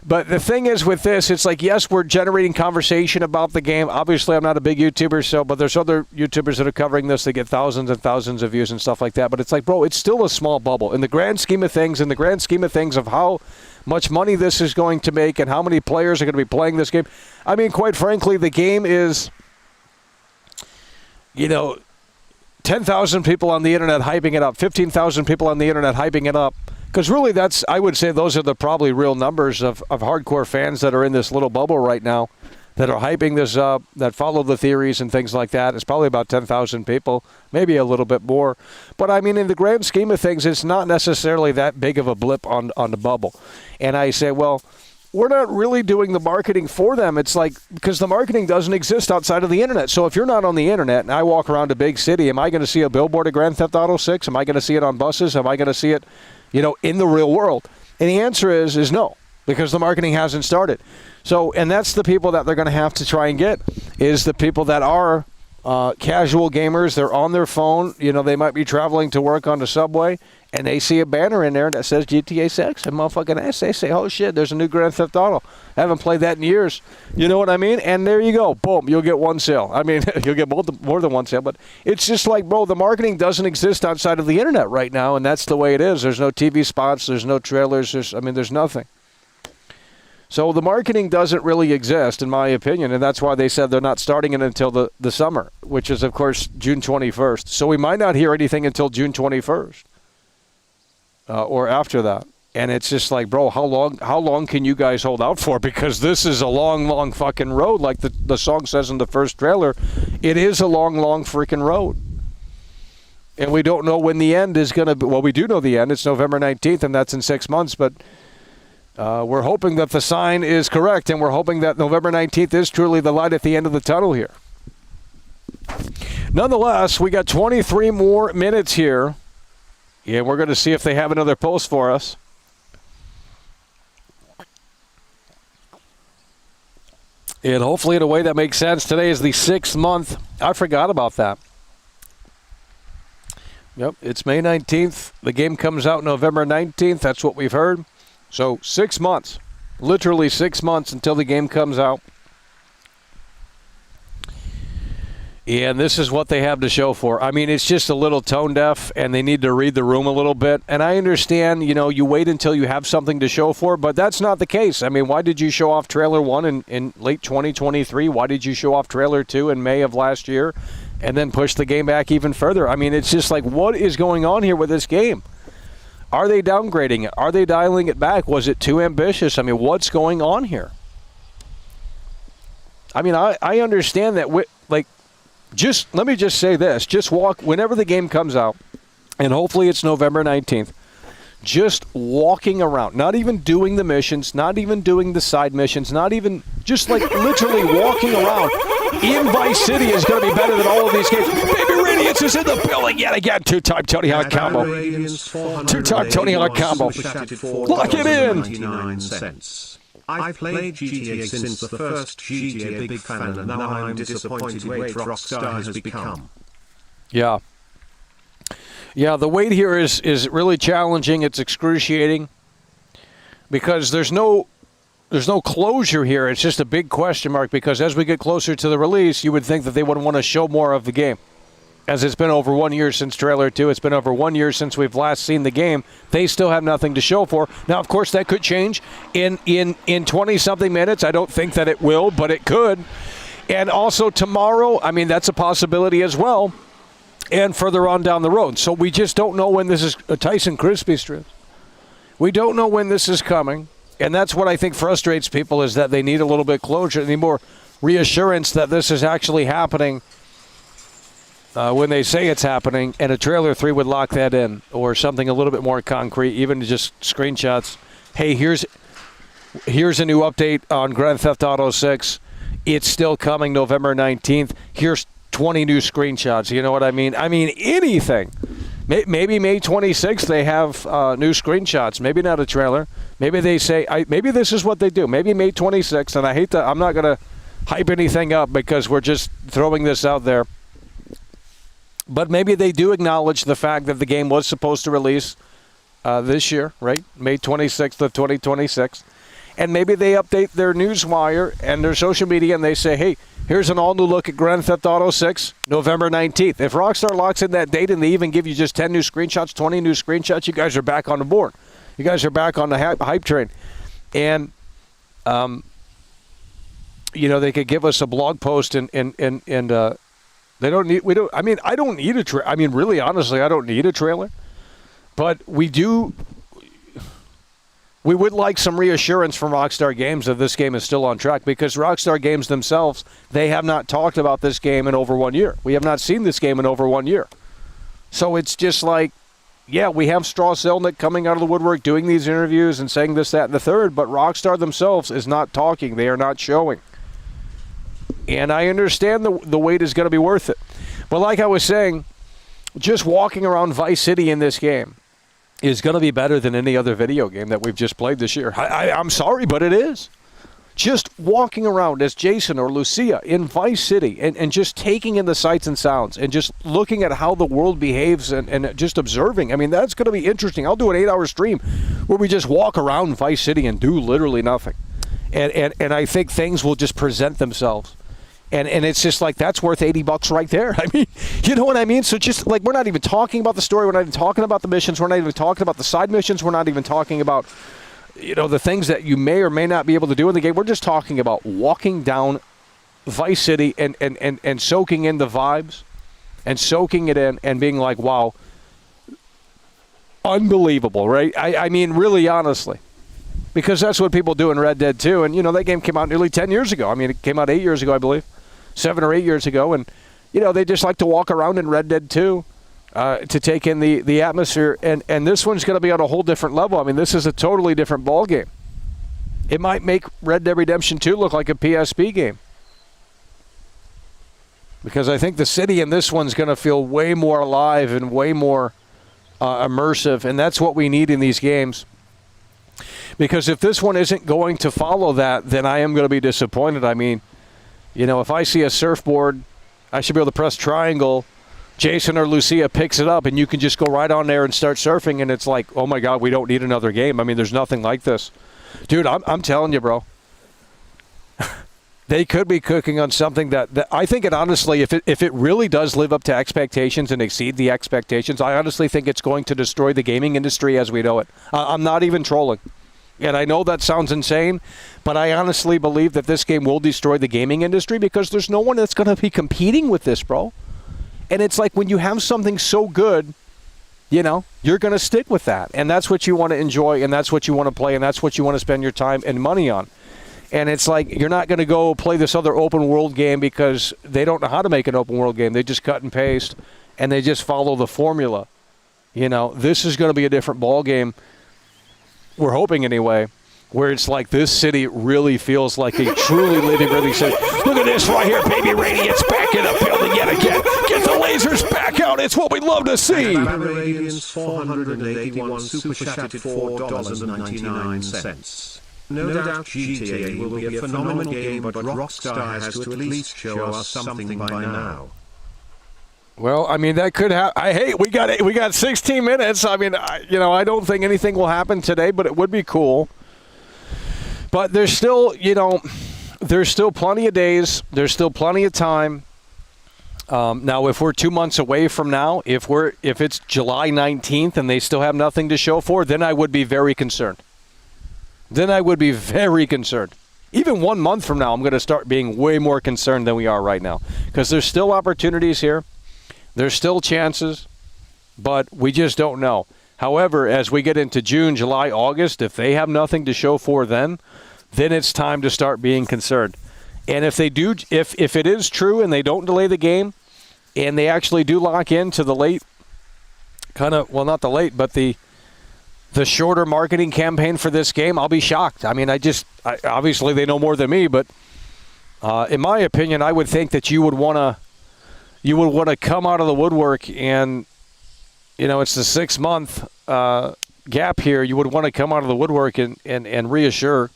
Speaker 3: But the thing is with this, it's like, yes, we're generating conversation about the game. Obviously, I'm not a big YouTuber, but there's other YouTubers that are covering this. They get thousands and thousands of views and stuff like that. But it's like, bro, it's still a small bubble. In the grand scheme of things, of how much money this is going to make and how many players are going to be playing this game. I mean, quite frankly, the game is, 10,000 people on the internet hyping it up, 15,000 people on the internet hyping it up. Because really, I would say those are the probably real numbers of hardcore fans that are in this little bubble right now that are hyping this up, that follow the theories and things like that. It's probably about 10,000 people, maybe a little bit more. But, I mean, in the grand scheme of things, it's not necessarily that big of a blip on the bubble. And I say, well, we're not really doing the marketing for them. It's like, because the marketing doesn't exist outside of the internet. So if you're not on the internet and I walk around a big city, am I going to see a billboard of Grand Theft Auto 6? Am I going to see it on buses? Am I going to see it in the real world? And the answer is no, because the marketing hasn't started. So, and that's the people that they're going to have to try and get, is the people that are casual gamers. They're on their phone. They might be traveling to work on the subway, and they see a banner in there that says GTA 6 and motherfucking ass. They say, oh, shit, there's a new Grand Theft Auto. I haven't played that in years. You know what I mean? And there you go. Boom. You'll get one sale. I mean, you'll get more than one sale. But it's just like, bro, the marketing doesn't exist outside of the internet right now, and that's the way it is. There's no TV spots. There's no trailers. There's nothing. So the marketing doesn't really exist, in my opinion, and that's why they said they're not starting it until the summer, which is, of course, June 21st. So we might not hear anything until June 21st or after that. And it's just like, bro, how long can you guys hold out for? Because this is a long, long fucking road. Like the song says in the first trailer, it is a long, long freaking road. And we don't know when the end is going to be. Well, we do know the end. It's November 19th, and that's in 6 months, but we're hoping that the sign is correct, and we're hoping that November 19th is truly the light at the end of the tunnel here. Nonetheless, we got 23 more minutes here, and we're going to see if they have another post for us. And hopefully in a way that makes sense. Today is the 6th month. I forgot about that. Yep, it's May 19th. The game comes out November 19th. That's what we've heard. So 6 months, literally 6 months until the game comes out. And this is what they have to show for. I mean, it's just a little tone deaf, and they need to read the room a little bit. And I understand, you wait until you have something to show for, but that's not the case. I mean, why did you show off Trailer 1 in late 2023? Why did you show off Trailer 2 in May of last year and then push the game back even further? I mean, it's just like, what is going on here with this game? Are they downgrading it? Are they dialing it back? Was it too ambitious? I mean, what's going on here? I mean, I understand that. Just let me just say this. Just walk whenever the game comes out, and hopefully it's November 19th. Just walking around, not even doing the missions, not even doing the side missions, not even just like literally walking around in Vice City is going to be better than all of these games. Baby Radiance is in the building yet again. Two-time Tony Hawk combo. Two-time Tony Hawk combo. Lock it in.
Speaker 4: I played GTA since the first GTA, big fan, and now I'm disappointed wait Rockstar has become.
Speaker 3: Yeah. Yeah, the wait here is really challenging. It's excruciating because there's no closure here. It's just a big question mark because as we get closer to the release, you would think that they would want to show more of the game. As it's been over 1 year since trailer 2, it's been over 1 year since we've last seen the game. They still have nothing to show for. Now, of course, that could change in 20-something minutes. I don't think that it will, but it could. And also tomorrow, I mean, that's a possibility as well. And further on down the road. So we just don't know when this is Tyson Crispy Strips. We don't know when this is coming. And that's what I think frustrates people is that they need a little bit closure. They need more reassurance that this is actually happening when they say it's happening. And a trailer 3 would lock that in or something a little bit more concrete, even just screenshots. Hey, here's a new update on Grand Theft Auto 6. It's still coming November 19th. Here's 20 new screenshots. You know what I mean? I mean, anything. Maybe May 26th they have new screenshots. Maybe not a trailer. Maybe they say, maybe this is what they do. Maybe May 26th, and I'm not going to hype anything up because we're just throwing this out there. But maybe they do acknowledge the fact that the game was supposed to release this year, right? May 26th of 2026. And maybe they update their newswire and their social media and they say, hey, here's an all-new look at Grand Theft Auto 6, November 19th. If Rockstar locks in that date and they even give you just 10 new screenshots, 20 new screenshots, you guys are back on the board. You guys are back on the hype train. And, they could give us a blog post and they don't need, I don't need a trailer. I mean, really, honestly, I don't need a trailer. But we would like some reassurance from Rockstar Games that this game is still on track because Rockstar Games themselves, they have not talked about this game in over 1 year. We have not seen this game in over 1 year. So it's just like, yeah, we have Strauss Zelnick coming out of the woodwork doing these interviews and saying this, that, and the third, but Rockstar themselves is not talking. They are not showing. And I understand the wait is going to be worth it. But like I was saying, just walking around Vice City in this game is going to be better than any other video game that we've just played this year. I'm sorry, but it is. Just walking around as Jason or Lucia in Vice City and just taking in the sights and sounds and just looking at how the world behaves and just observing. I mean, that's going to be interesting. I'll do an 8-hour stream where we just walk around Vice City and do literally nothing. And I think things will just present themselves. And it's just like, that's worth $80 right there. I mean, you know what I mean? So just like, we're not even talking about the story. We're not even talking about the missions. We're not even talking about the side missions. We're not even talking about, the things that you may or may not be able to do in the game. We're just talking about walking down Vice City and soaking in the vibes and soaking it in and being like, wow, unbelievable, right? I mean, really, honestly. Because that's what people do in Red Dead 2. And, that game came out nearly 10 years ago. I mean, it came out 8 years ago, I believe. 7 or 8 years ago. And, they just like to walk around in Red Dead 2 to take in the atmosphere. And this one's going to be on a whole different level. I mean, this is a totally different ball game. It might make Red Dead Redemption 2 look like a PSP game. Because I think the city in this one's going to feel way more alive and way more immersive. And that's what we need in these games. Because if this one isn't going to follow that, then I am going to be disappointed. I mean, if I see a surfboard, I should be able to press triangle. Jason or Lucia picks it up, and you can just go right on there and start surfing, and it's like, oh, my God, we don't need another game. I mean, there's nothing like this. Dude, I'm telling you, bro. They could be cooking on something that I think it honestly, if it really does live up to expectations and exceed the expectations, I honestly think it's going to destroy the gaming industry as we know it. I'm not even trolling. And I know that sounds insane, but I honestly believe that this game will destroy the gaming industry because there's no one that's going to be competing with this, bro. And it's like when you have something so good, you're going to stick with that. And that's what you want to enjoy, and that's what you want to play, and that's what you want to spend your time and money on. And it's like you're not going to go play this other open world game because they don't know how to make an open world game. They just cut and paste, and they just follow the formula. This is going to be a different ball game. We're hoping anyway, where it's like this city really feels like a truly living, breathing city. Look at this right here, baby Radiant's back in the building yet again. Get the lasers back out. It's what we love to see.
Speaker 4: Radiance 481 super chatted $4.99. No doubt GTA will be a phenomenal game, but Rockstar has to at least show us something by now.
Speaker 3: Well, I mean, that could happen. We got 16 minutes. I mean, I don't think anything will happen today, but it would be cool. But there's still, there's still plenty of days. There's still plenty of time. Now, if we're 2 months away from now, if it's July 19th and they still have nothing to show for, then I would be very concerned. Even 1 month from now, I'm going to start being way more concerned than we are right now, because there's still opportunities here. There's still chances, but we just don't know. However, as we get into June, July, August, if they have nothing to show for then it's time to start being concerned. And if they do, if it is true and they don't delay the game and they actually do lock into the late, not the late, but the shorter marketing campaign for this game, I'll be shocked. I mean, obviously they know more than me, but in my opinion, I would think that you would want to come out of the woodwork, and it's the 6 month gap here. You would want to come out of the woodwork and reassure,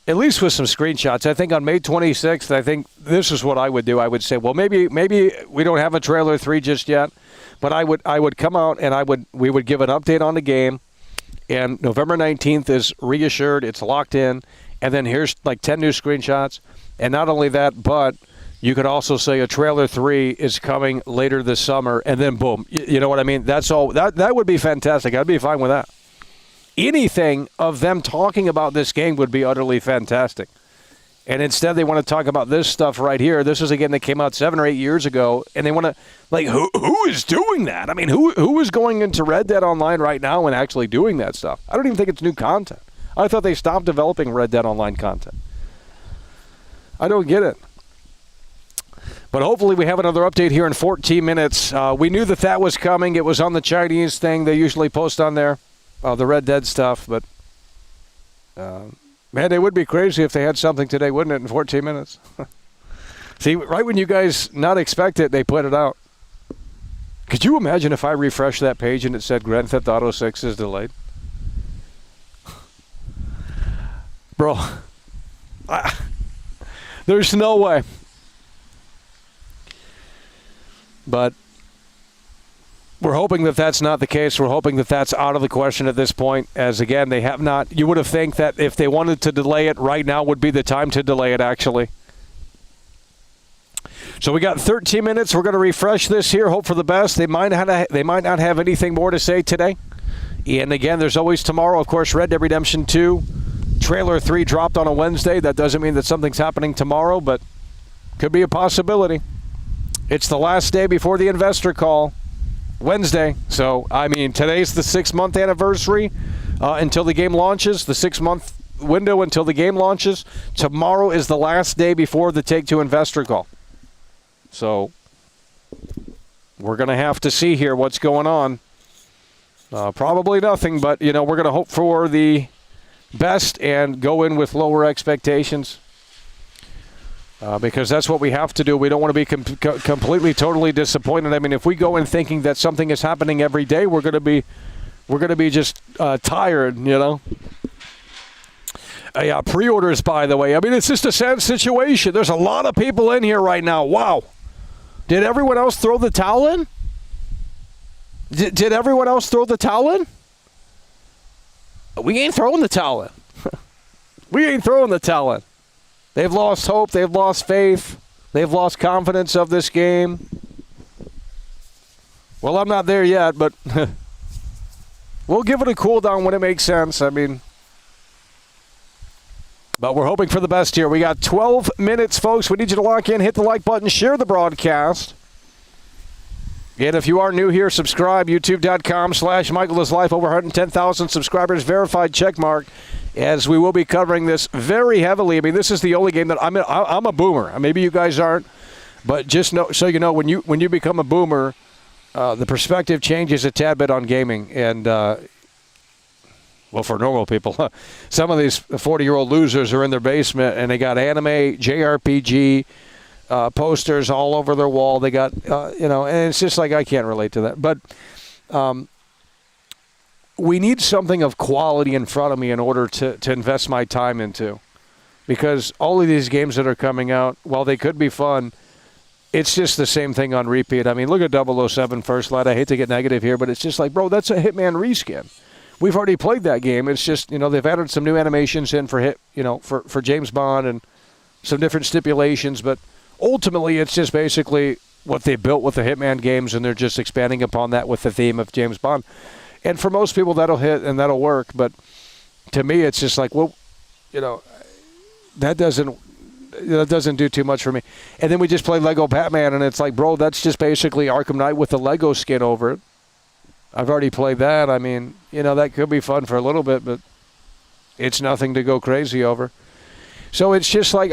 Speaker 3: at least with some screenshots. I think on May 26th, I think this is what I would do. I would say, well, maybe we don't have a trailer 3 just yet, but I would come out and we would give an update on the game, and November 19th is reassured, it's locked in, and then here's like 10 new screenshots. And not only that, but you could also say a trailer 3 is coming later this summer, and then boom. You know what I mean? That's all. That would be fantastic. I'd be fine with that. Anything of them talking about this game would be utterly fantastic. And instead they want to talk about this stuff right here. This is a game that came out 7 or 8 years ago, and they want to, like, who is doing that? I mean, who is going into Red Dead Online right now and actually doing that stuff? I don't even think it's new content. I thought they stopped developing Red Dead Online content. I don't get it. But hopefully we have another update here in 14 minutes. We knew that was coming. It was on the Chinese thing they usually post on there, the Red Dead stuff. But, man, it would be crazy if they had something today, wouldn't it, in 14 minutes? See, right when you guys not expect it, they put it out. Could you imagine if I refreshed that page and it said Grand Theft Auto 6 is delayed? Bro, there's no way. But we're hoping that that's not the case. We're hoping that that's out of the question at this point, as, again, they have not. You would have think that if they wanted to delay it, right now would be the time to delay it, actually. So we got 13 minutes. We're going to refresh this here, hope for the best. They might not have anything more to say today. And, again, there's always tomorrow. Of course, Red Dead Redemption 2, Trailer 3 dropped on a Wednesday. That doesn't mean that something's happening tomorrow, but could be a possibility. It's the last day before the investor call, Wednesday. So, I mean, today's the 6-month anniversary until the game launches, the 6-month window until the game launches. Tomorrow is the last day before the Take-Two investor call. So, we're going to have to see here what's going on. Probably nothing, but, we're going to hope for the best and go in with lower expectations. Because that's what we have to do. We don't want to be completely, totally disappointed. I mean, if we go in thinking that something is happening every day, we're going to be just tired, Pre-orders, by the way. I mean, it's just a sad situation. There's a lot of people in here right now. Wow. Did everyone else throw the towel in? Did everyone else throw the towel in? We ain't throwing the towel in. We ain't throwing the towel in. They've lost hope. They've lost faith. They've lost confidence of this game. Well, I'm not there yet, but we'll give it a cool down when it makes sense. I mean, but we're hoping for the best here. We got 12 minutes, folks. We need you to lock in, hit the like button, share the broadcast. And if you are new here, subscribe, youtube.com/MichaelIsLife. Over 110,000 subscribers, verified check mark. as we will be covering this very heavily. I mean, this is the only game that I'm a boomer. Maybe you guys aren't, but just know, so you know, when you become a boomer, the perspective changes a tad bit on gaming. And, well, for normal people, some of these 40-year-old losers are in their basement, and they got anime, JRPG posters all over their wall. They got, and it's just like I can't relate to that. But we need something of quality in front of me in order to invest my time into. Because all of these games that are coming out, while they could be fun, it's just the same thing on repeat. I mean, look at 007 First Light. I hate to get negative here, but it's just like, bro, that's a Hitman reskin. We've already played that game. It's just, they've added some new animations in for James Bond and some different stipulations, but ultimately it's just basically what they built with the Hitman games, and they're just expanding upon that with the theme of James Bond. And for most people that'll hit and that'll work, but to me it's just like, well, that doesn't do too much for me. And then we just play Lego Batman, and it's like, bro, that's just basically Arkham Knight with the Lego skin over it. I've already played that. I mean, that could be fun for a little bit, but it's nothing to go crazy over. So it's just like,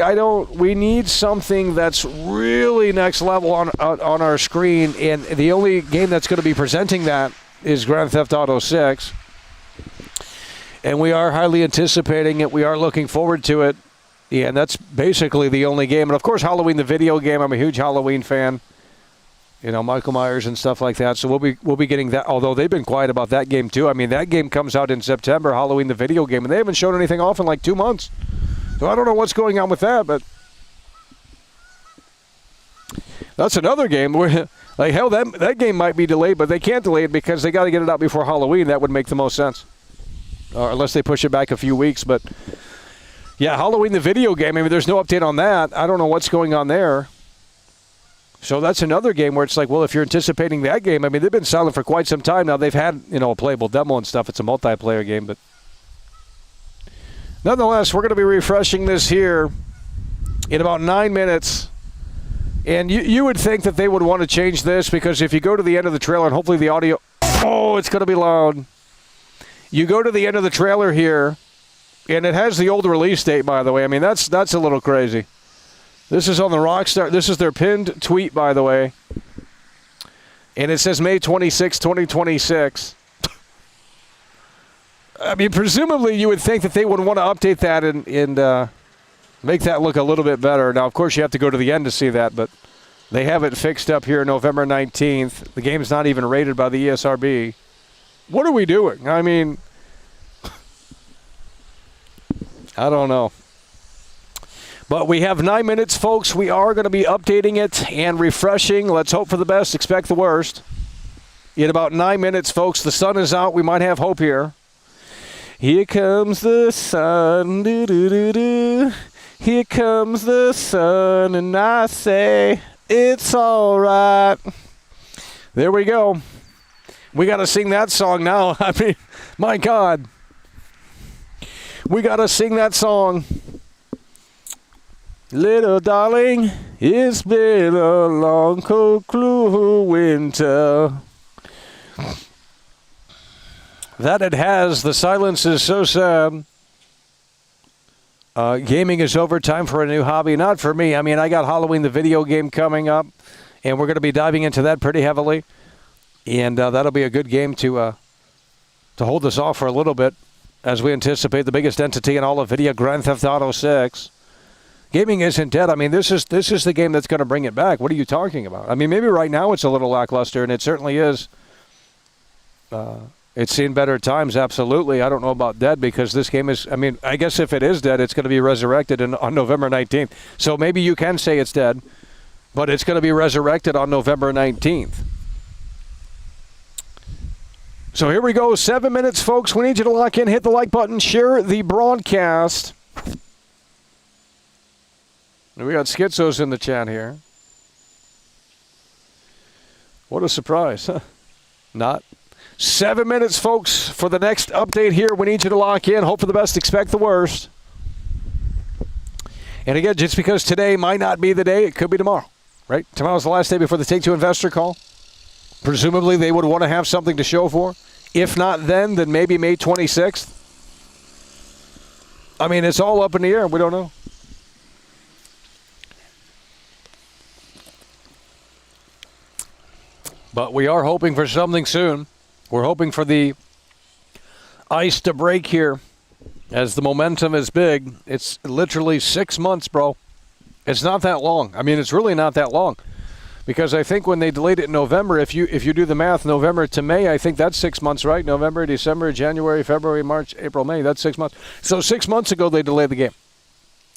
Speaker 3: we need something that's really next level on our screen, and the only game that's going to be presenting that is Grand Theft Auto 6. And we are highly anticipating it. We are looking forward to it. Yeah, and that's basically the only game. And, of course, Halloween, the video game. I'm a huge Halloween fan. Michael Myers and stuff like that. So we'll be getting that, although they've been quiet about that game too. I mean, that game comes out in September, Halloween, the video game, and they haven't shown anything off in like 2 months. So I don't know what's going on with that, but that's another game where, like, hell, that game might be delayed, but they can't delay it because they got to get it out before Halloween. That would make the most sense. Or unless they push it back a few weeks. But, yeah, Halloween, the video game, I mean, there's no update on that. I don't know what's going on there. So that's another game where it's like, well, if you're anticipating that game, I mean, they've been silent for quite some time now. They've had, a playable demo and stuff. It's a multiplayer game, but nonetheless, we're going to be refreshing this here in about 9 minutes. And you would think that they would want to change this, because if you go to the end of the trailer, and hopefully the audio, it's going to be loud. You go to the end of the trailer here, and it has the old release date, by the way. I mean, that's a little crazy. This is on the Rockstar. This is their pinned tweet, by the way. And it says May 26, 2026. I mean, presumably you would think that they would want to update that and make that look a little bit better. Now, of course, you have to go to the end to see that, but they have it fixed up here November 19th. The game's not even rated by the ESRB. What are we doing? I mean, I don't know. But we have 9 minutes, folks. We are going to be updating it and refreshing. Let's hope for the best, expect the worst. In about 9 minutes, folks, the sun is out. We might have hope here. Here comes the sun. Doo-doo-doo-doo. Here comes the sun, and I say it's all right. There we go. We got to sing that song now. I mean, my God. We got to sing that song. Little darling, it's been a long, cold, cruel winter. That it has. The silence is so sad. Gaming is over. Time for a new hobby. Not for me. I mean, I got Halloween, the video game, coming up, and we're going to be diving into that pretty heavily. And that'll be a good game to hold us off for a little bit as we anticipate the biggest entity in all of video, Grand Theft Auto 6. Gaming isn't dead. I mean, this is the game that's going to bring it back. What are you talking about? I mean, maybe right now it's a little lackluster, and it certainly is. It's seen better times, absolutely. I don't know about dead, because this game is, I mean, I guess if it is dead, it's going to be resurrected on November 19th. So maybe you can say it's dead, but it's going to be resurrected on November 19th. So here we go. 7 minutes, folks. We need you to lock in, hit the like button, share the broadcast. We got Schizos in the chat here. What a surprise, huh? Not. 7 minutes, folks, for the next update here. We need you to lock in. Hope for the best, expect the worst. And again, just because today might not be the day, it could be tomorrow, right? Tomorrow's the last day before the Take-Two investor call. Presumably, they would want to have something to show for. If not then maybe May 26th. I mean, it's all up in the air. We don't know. But we are hoping for something soon. We're hoping for the ice to break here as the momentum is big. It's literally 6 months, bro. It's not that long. I mean, it's really not that long. Because I think when they delayed it in November, if you do the math, November to May, I think that's 6 months, right? November, December, January, February, March, April, May. That's 6 months. So 6 months ago, they delayed the game.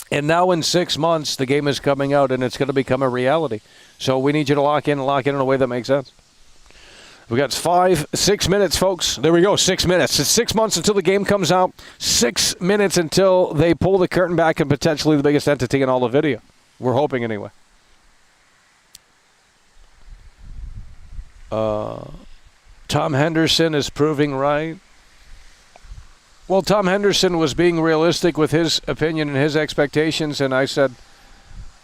Speaker 3: And now in 6 months, the game is coming out, and it's going to become a reality. So we need you to lock in in a way that makes sense. We got 6 minutes, folks. There we go, 6 minutes. It's 6 months until the game comes out. 6 minutes until they pull the curtain back and potentially the biggest entity in all the video. We're hoping anyway. Tom Henderson is proving right. Well, Tom Henderson was being realistic with his opinion and his expectations, and I said,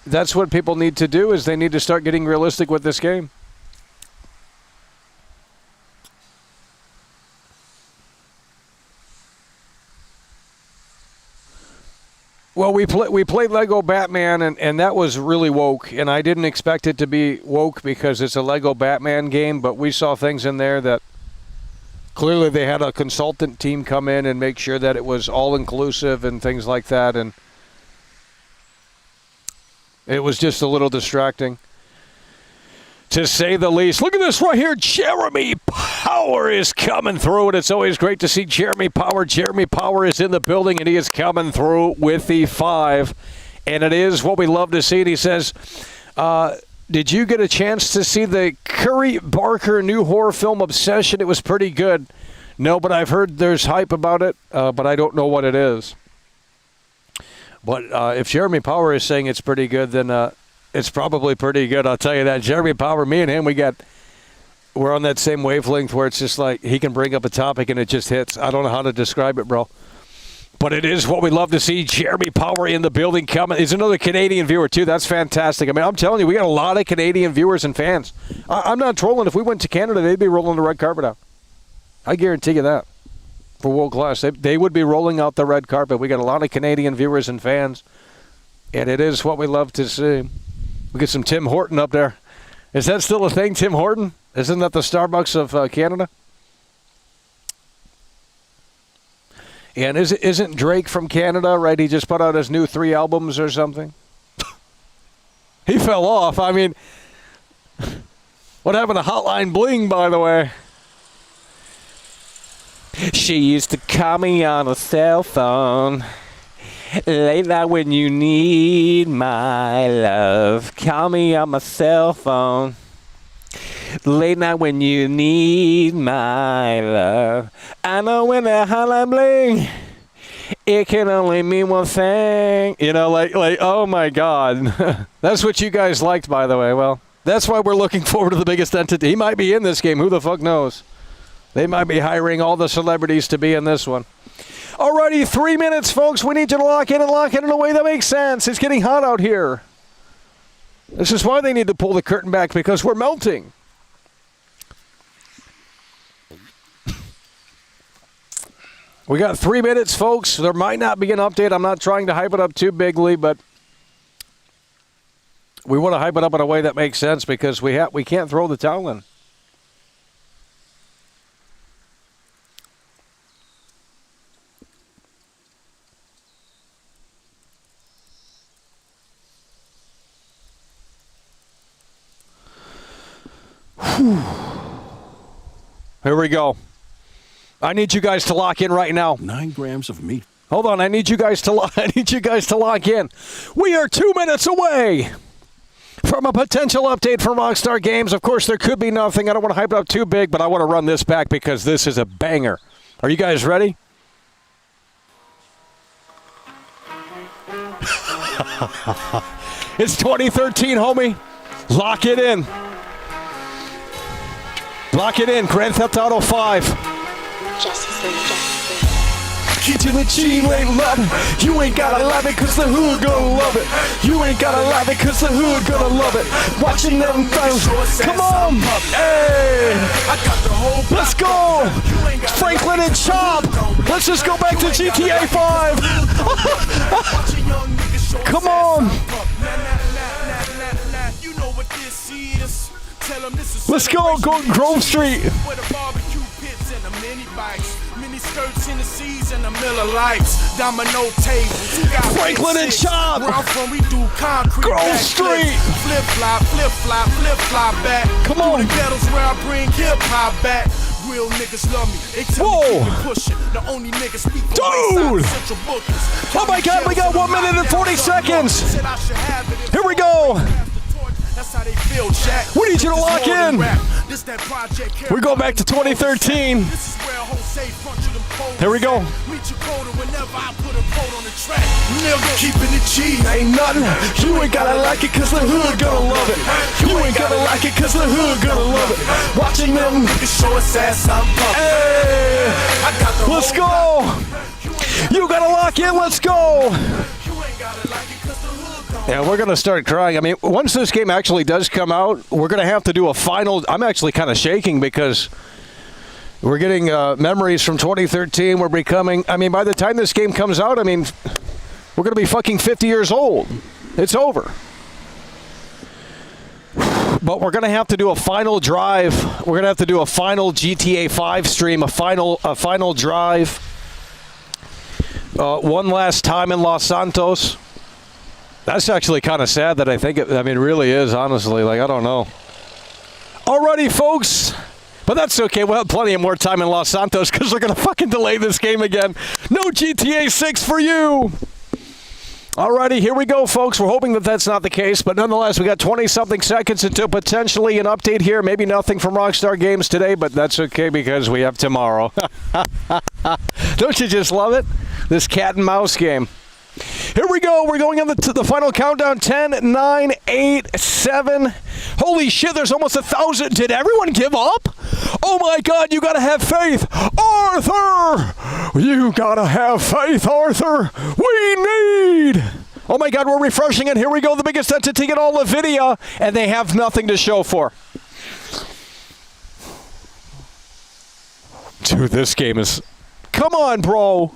Speaker 3: that's what people need to do, is they need to start getting realistic with this game. Well, we played Lego Batman, and that was really woke, and I didn't expect it to be woke because it's a Lego Batman game, but we saw things in there that clearly they had a consultant team come in and make sure that it was all-inclusive and things like that, and it was just a little distracting, to say the least. Look at this right here. Jeremy Power is coming through, and it's always great to see Jeremy Power. Jeremy Power is in the building, and he is coming through with the 5, and it is what we love to see. And he says, did you get a chance to see the Curry Barker new horror film Obsession? It was pretty good. No, but I've heard there's hype about it, but I don't know what it is. But if Jeremy Power is saying it's pretty good, then it's probably pretty good, I'll tell you that. Jeremy Power, me and him, we're on that same wavelength where it's just like he can bring up a topic and it just hits. I don't know how to describe it, bro. But it is what we love to see. Jeremy Power in the building coming. He's another Canadian viewer, too. That's fantastic. I mean, I'm telling you, we got a lot of Canadian viewers and fans. I'm not trolling. If we went to Canada, they'd be rolling the red carpet out. I guarantee you that. For World Class, they would be rolling out the red carpet. We got a lot of Canadian viewers and fans. And it is what we love to see. We get some Tim Horton up there. Is that still a thing, Tim Horton? Isn't that the Starbucks of Canada? And isn't Drake from Canada, right? He just put out his new 3 albums or something. He fell off. I mean, what happened to Hotline Bling, by the way? She used to call me on a cell phone. Late night when you need my love, call me on my cell phone. Late night when you need my love. I know when the hotline bling, it can only mean one thing. You know, like oh my God. That's what you guys liked, by the way. Well, that's why we're looking forward to the biggest entity. He might be in this game. Who the fuck knows? They might be hiring all the celebrities to be in this one. Alrighty, 3 minutes, folks. We need you to lock in in a way that makes sense. It's getting hot out here. This is why they need to pull the curtain back, because we're melting. We got 3 minutes, folks. There might not be an update. I'm not trying to hype it up too bigly, but we want to hype it up in a way that makes sense because we can't throw the towel in. Here we go. I need you guys to lock in right now.
Speaker 6: 9 grams of meat.
Speaker 3: Hold on. I need you guys to lock in. We are 2 minutes away from a potential update from Rockstar Games. Of course, there could be nothing. I don't want to hype it up too big, but I want to run this back because this is a banger. Are you guys ready? It's 2013, homie. Lock it in. Lock it in. Grand Theft Auto 5. Get to the G, you ain't love it. You ain't gotta love it, cause the hood gonna love it. You ain't gotta love it, cause the hood gonna love it. Watching them things. Come on. Hey. Let's go. Franklin and chop. Let's just go back to GTA 5. Come on. Let's go Grove Street.
Speaker 6: Skirts in the seas and the Miller Lights, domino tables.
Speaker 3: Franklin and Chop.
Speaker 6: Where I'm from, we do concrete.
Speaker 3: Grove Street.
Speaker 6: Flip flop back.
Speaker 3: Come on.
Speaker 6: Through the ghettos where I bring hip hop back. Real niggas love me. They tell me keep it pushing. The only niggas speak for
Speaker 3: Dude.
Speaker 6: Central Bookers.
Speaker 3: Oh my God, we got 1 minute and 40 seconds. Here we go.
Speaker 6: That's how they feel, Jack.
Speaker 3: We need you to lock in.
Speaker 6: This that project.
Speaker 3: We go back to 2013.
Speaker 6: This is where Jose front you them poles.
Speaker 3: Here we go.
Speaker 6: Meet you colder whenever I put a quote on the track. Nigga, keeping it G.
Speaker 3: Ain't nothing. You ain't gotta like it cause the hood gonna love it. You ain't gotta like it cause the hood gonna love it. Watching them.
Speaker 6: Niggas show us ass, I'm pumped.
Speaker 3: Hey,
Speaker 6: I got the
Speaker 3: let's
Speaker 6: whole
Speaker 3: go. You gotta lock in. Let's go.
Speaker 6: You ain't gotta like it cause the hood gonna.
Speaker 3: Yeah, we're going to start crying. I mean, once this game actually does come out, we're going to have to do a final. I'm actually kind of shaking because we're getting memories from 2013. We're becoming, I mean, by the time this game comes out, I mean, we're going to be fucking 50 years old. It's over. But we're going to have to do a final drive. We're going to have to do a final GTA 5 stream, a final drive. One last time in Los Santos. That's actually kind of sad that I think it, I mean, it really is, honestly. Like, I don't know. Alrighty, folks. But that's okay. We'll have plenty of more time in Los Santos because they're going to fucking delay this game again. No GTA 6 for you. Alrighty, here we go, folks. We're hoping that that's not the case, but nonetheless, we got 20-something seconds until potentially an update here. Maybe nothing from Rockstar Games today, but that's okay because we have tomorrow. Don't you just love it? This cat and mouse game. Here we go. We're going on to the final countdown. 10, 9, 8, 7. Holy shit, there's almost 1,000. Did everyone give up? Oh my God, you gotta have faith. Arthur! You gotta have faith, Arthur. We need. Oh my God, we're refreshing it. Here we go. The biggest entity in all of Nvidia, and they have nothing to show for. Dude, this game is. Come on, bro.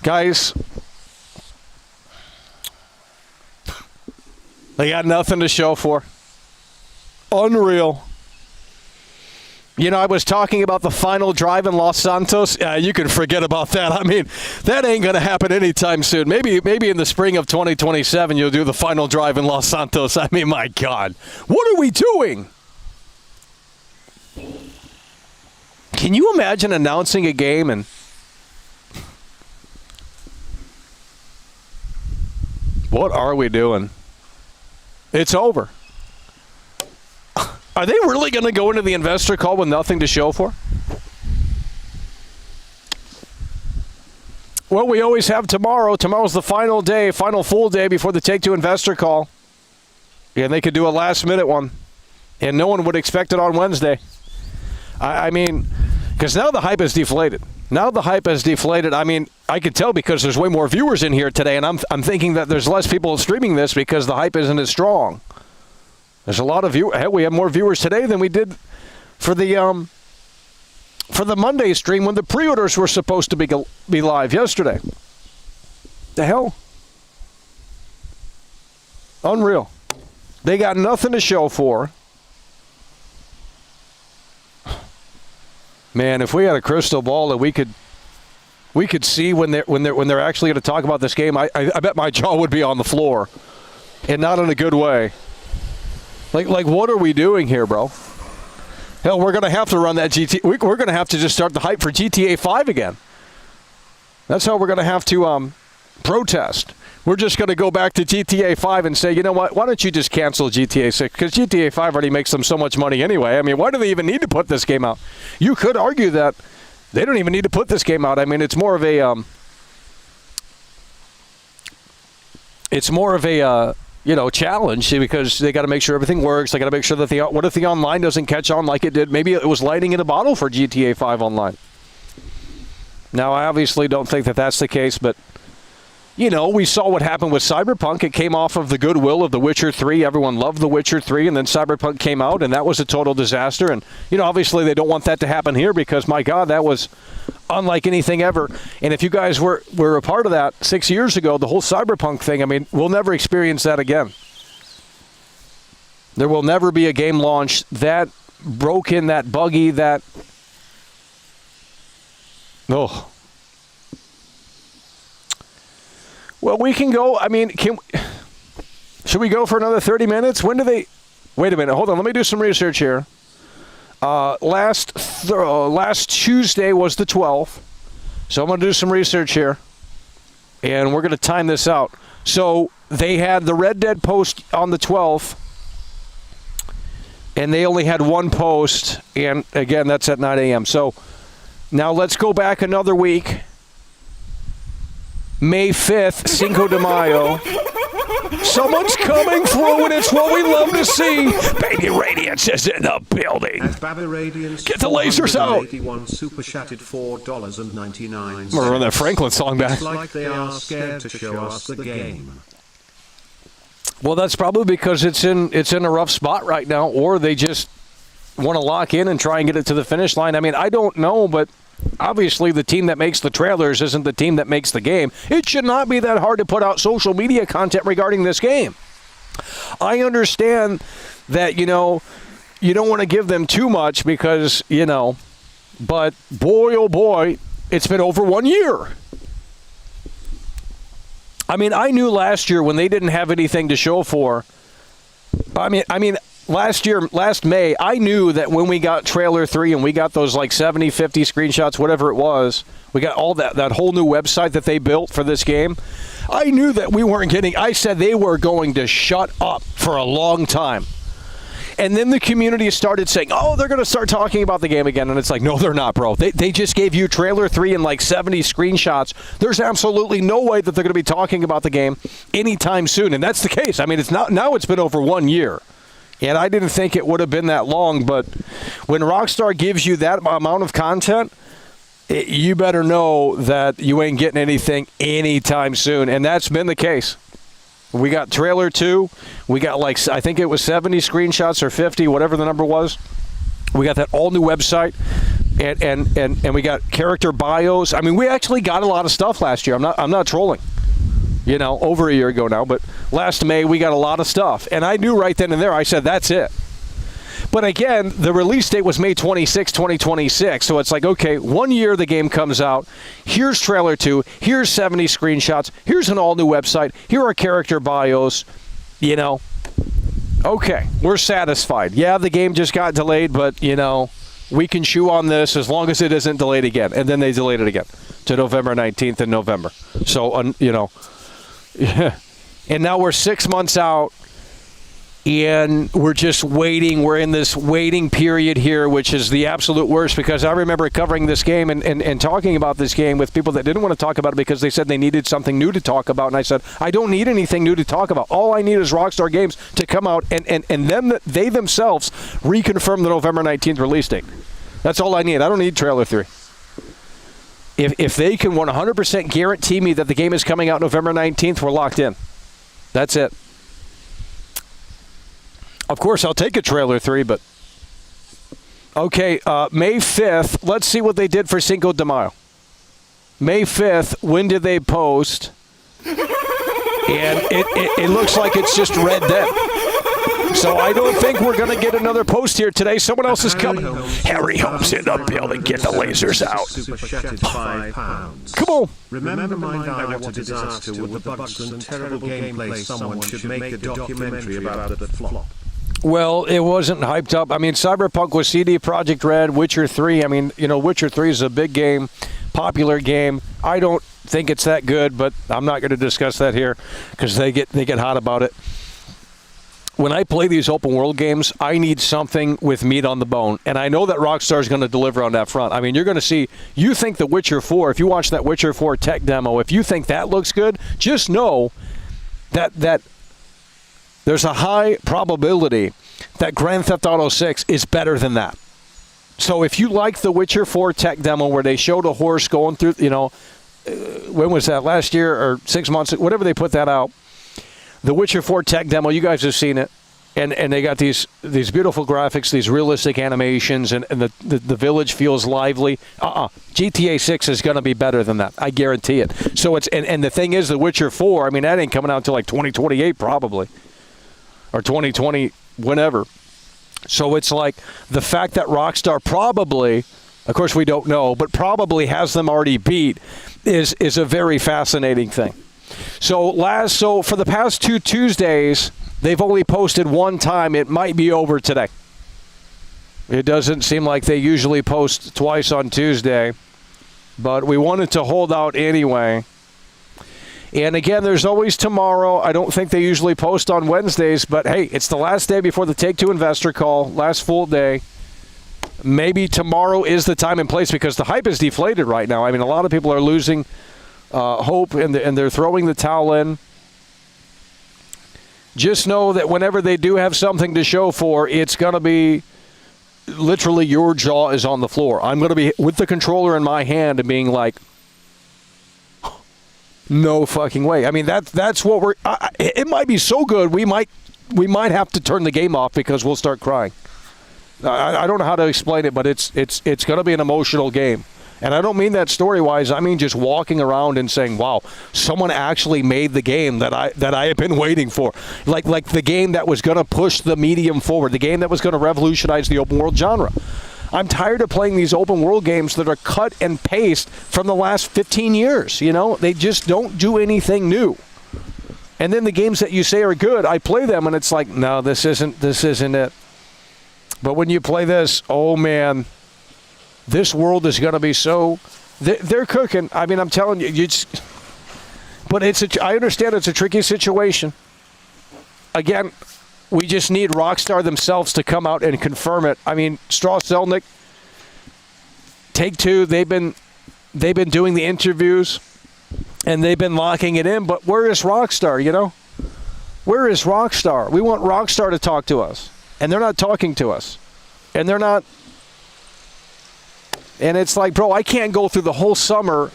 Speaker 3: Guys, they got nothing to show for. Unreal. You know, I was talking about the final drive in Los Santos. You can forget about that. I mean, that ain't going to happen anytime soon. Maybe in the spring of 2027 you'll do the final drive in Los Santos. I mean, my God. What are we doing? Can you imagine announcing a game and what are we doing? It's over. Are they really going to go into the investor call with nothing to show for? Well, we always have tomorrow. Tomorrow's the final day, final full day before the Take-Two investor call. And they could do a last-minute one. And no one would expect it on Wednesday. I mean, because now the hype is deflated. Now the hype has deflated. I mean, I could tell because there's way more viewers in here today, and I'm thinking that there's less people streaming this because the hype isn't as strong. There's a lot of viewers. Hell, we have more viewers today than we did for the Monday stream when the pre-orders were supposed to be live yesterday. The hell? Unreal. They got nothing to show for. Man, if we had a crystal ball that we could see when they're actually going to talk about this game, I bet my jaw would be on the floor, and not in a good way. Like what are we doing here, bro? Hell, we're going to have to run that We're going to have to just start the hype for GTA 5 again. That's how we're going to have to protest. We're just going to go back to GTA 5 and say, you know what? Why don't you just cancel GTA 6? Because GTA 5 already makes them so much money anyway. I mean, why do they even need to put this game out? You could argue that they don't even need to put this game out. I mean, it's more of a, challenge because they got to make sure everything works. They got to make sure that what if the online doesn't catch on like it did? Maybe it was lightning in a bottle for GTA 5 online. Now, I obviously don't think that that's the case, but we saw what happened with Cyberpunk. It came off of the goodwill of The Witcher 3. Everyone loved The Witcher 3, and then Cyberpunk came out, and that was a total disaster. And, obviously they don't want that to happen here because, my God, that was unlike anything ever. And if you guys were a part of that 6 years ago, the whole Cyberpunk thing, we'll never experience that again. There will never be a game launch that broken, that buggy, that... Oh. Well, we can go. Should we go for another 30 minutes? When do they? Wait a minute. Hold on. Let me do some research here. Last Tuesday was the 12th. So I'm going to do some research here. And we're going to time this out. So they had the Red Dead post on the 12th. And they only had one post. And, again, that's at 9 a.m. So now let's go back another week. May 5th, Cinco de Mayo. Someone's coming through, and it's what we love to see. Baby Radiance is in the building.
Speaker 4: At Baby Radiance,
Speaker 3: get the lasers out.
Speaker 4: Super chatted $4.99.
Speaker 3: We're on that Franklin song back.
Speaker 4: It's like they are scared to show us the game.
Speaker 3: Well, that's probably because it's in a rough spot right now, or they just want to lock in and try and get it to the finish line. I don't know, but obviously the team that makes the trailers isn't the team that makes the game. It should not be that hard to put out social media content regarding this game. I understand that, you don't want to give them too much because, but boy, oh boy, it's been over 1 year. I knew last year when they didn't have anything to show for. Last May, I knew that when we got trailer 3 and we got those 70, 50 screenshots, whatever it was, we got all that whole new website that they built for this game. I knew that we weren't getting, I said they were going to shut up for a long time. And then the community started saying, oh, they're going to start talking about the game again. And it's like, no, they're not, bro. They just gave you trailer 3 and 70 screenshots. There's absolutely no way that they're going to be talking about the game anytime soon. And that's the case. It's not, now it's been over 1 year. And I didn't think it would have been that long, but when Rockstar gives you that amount of content, you better know that you ain't getting anything anytime soon. And that's been the case. We got trailer 2. We got I think it was 70 screenshots or 50, whatever the number was. We got that all new website. And we got character bios. We actually got a lot of stuff last year. I'm not trolling. Over a year ago now, but last May we got a lot of stuff. And I knew right then and there, I said, that's it. But again, the release date was May 26, 2026. So it's like, okay, 1 year the game comes out. Here's trailer 2. Here's 70 screenshots. Here's an all new website. Here are character bios. Okay, we're satisfied. Yeah, the game just got delayed, but, we can chew on this as long as it isn't delayed again. And then they delayed it again to November 19th in November. So, yeah. And now we're 6 months out, and we're just waiting. We're in this waiting period here, which is the absolute worst, because I remember covering this game and talking about this game with people that didn't want to talk about it because they said they needed something new to talk about. And I said, I don't need anything new to talk about. All I need is Rockstar Games to come out and they themselves reconfirm the November 19th release date. That's all I need. I don't need trailer 3. If they can 100% guarantee me that the game is coming out November 19th, we're locked in. That's it. Of course, I'll take a trailer 3, but... Okay, May 5th. Let's see what they did for Cinco de Mayo. May 5th, when did they post? And it looks like it's just Red Dead. So I don't think we're going to get another post here today. Someone else is coming. Harry Holmes in the building. Get the lasers out. Come on.
Speaker 4: Remember my Director disaster with the bugs and terrible gameplay? Someone should make a documentary about the flop.
Speaker 3: Well, it wasn't hyped up. Cyberpunk was CD Projekt Red, Witcher 3. Witcher 3 is a big game, popular game. I don't think it's that good, but I'm not going to discuss that here because they get hot about it. When I play these open world games, I need something with meat on the bone. And I know that Rockstar is going to deliver on that front. You're going to see, you think The Witcher 4, if you watch that Witcher 4 tech demo, if you think that looks good, just know that there's a high probability that Grand Theft Auto 6 is better than that. So if you like the Witcher 4 tech demo where they showed a horse going through, when was that? Last year or 6 months, whatever they put that out. The Witcher 4 tech demo, you guys have seen it. And they got these beautiful graphics, these realistic animations, and the village feels lively. GTA 6 is going to be better than that. I guarantee it. So it's and the thing is, The Witcher 4, I mean, that ain't coming out until like 2028 probably. Or 2020, whenever. So it's like the fact that Rockstar probably, of course we don't know, but probably has them already beat is a very fascinating thing. So for the past 2 Tuesdays, they've only posted one time. It might be over today. It doesn't seem like they usually post twice on Tuesday, but we wanted to hold out anyway. And again, there's always tomorrow. I don't think they usually post on Wednesdays, but hey, it's the last day before the Take-Two investor call, last full day. Maybe tomorrow is the time and place because the hype is deflated right now. I mean, a lot of people are losing hope and they're throwing the towel in. Just know that whenever they do have something to show for, it's going to be literally your jaw is on the floor. I'm going to be with the controller in my hand and being like, no fucking way. I mean, that's what we're. It might be so good we might have to turn the game off because we'll start crying. I don't know how to explain it, but it's going to be an emotional game. And I don't mean that story-wise. I mean just walking around and saying, wow, someone actually made the game that I have been waiting for. Like the game that was going to push the medium forward, the game that was going to revolutionize the open world genre. I'm tired of playing these open world games that are cut and paste from the last 15 years. You know, they just don't do anything new. And then the games that you say are good, I play them and it's like, no, this isn't it. But when you play this, oh man, this world is going to be so. They're cooking. I mean, I'm telling you, but I understand it's a tricky situation. Again, we just need Rockstar themselves to come out and confirm it. I mean, Strauss Zelnick, Take-Two, they've been doing the interviews and they've been locking it in. But where is Rockstar? You know, where is Rockstar? We want Rockstar to talk to us, and they're not talking to us, and they're not. And it's like, bro, I can't go through the whole summer.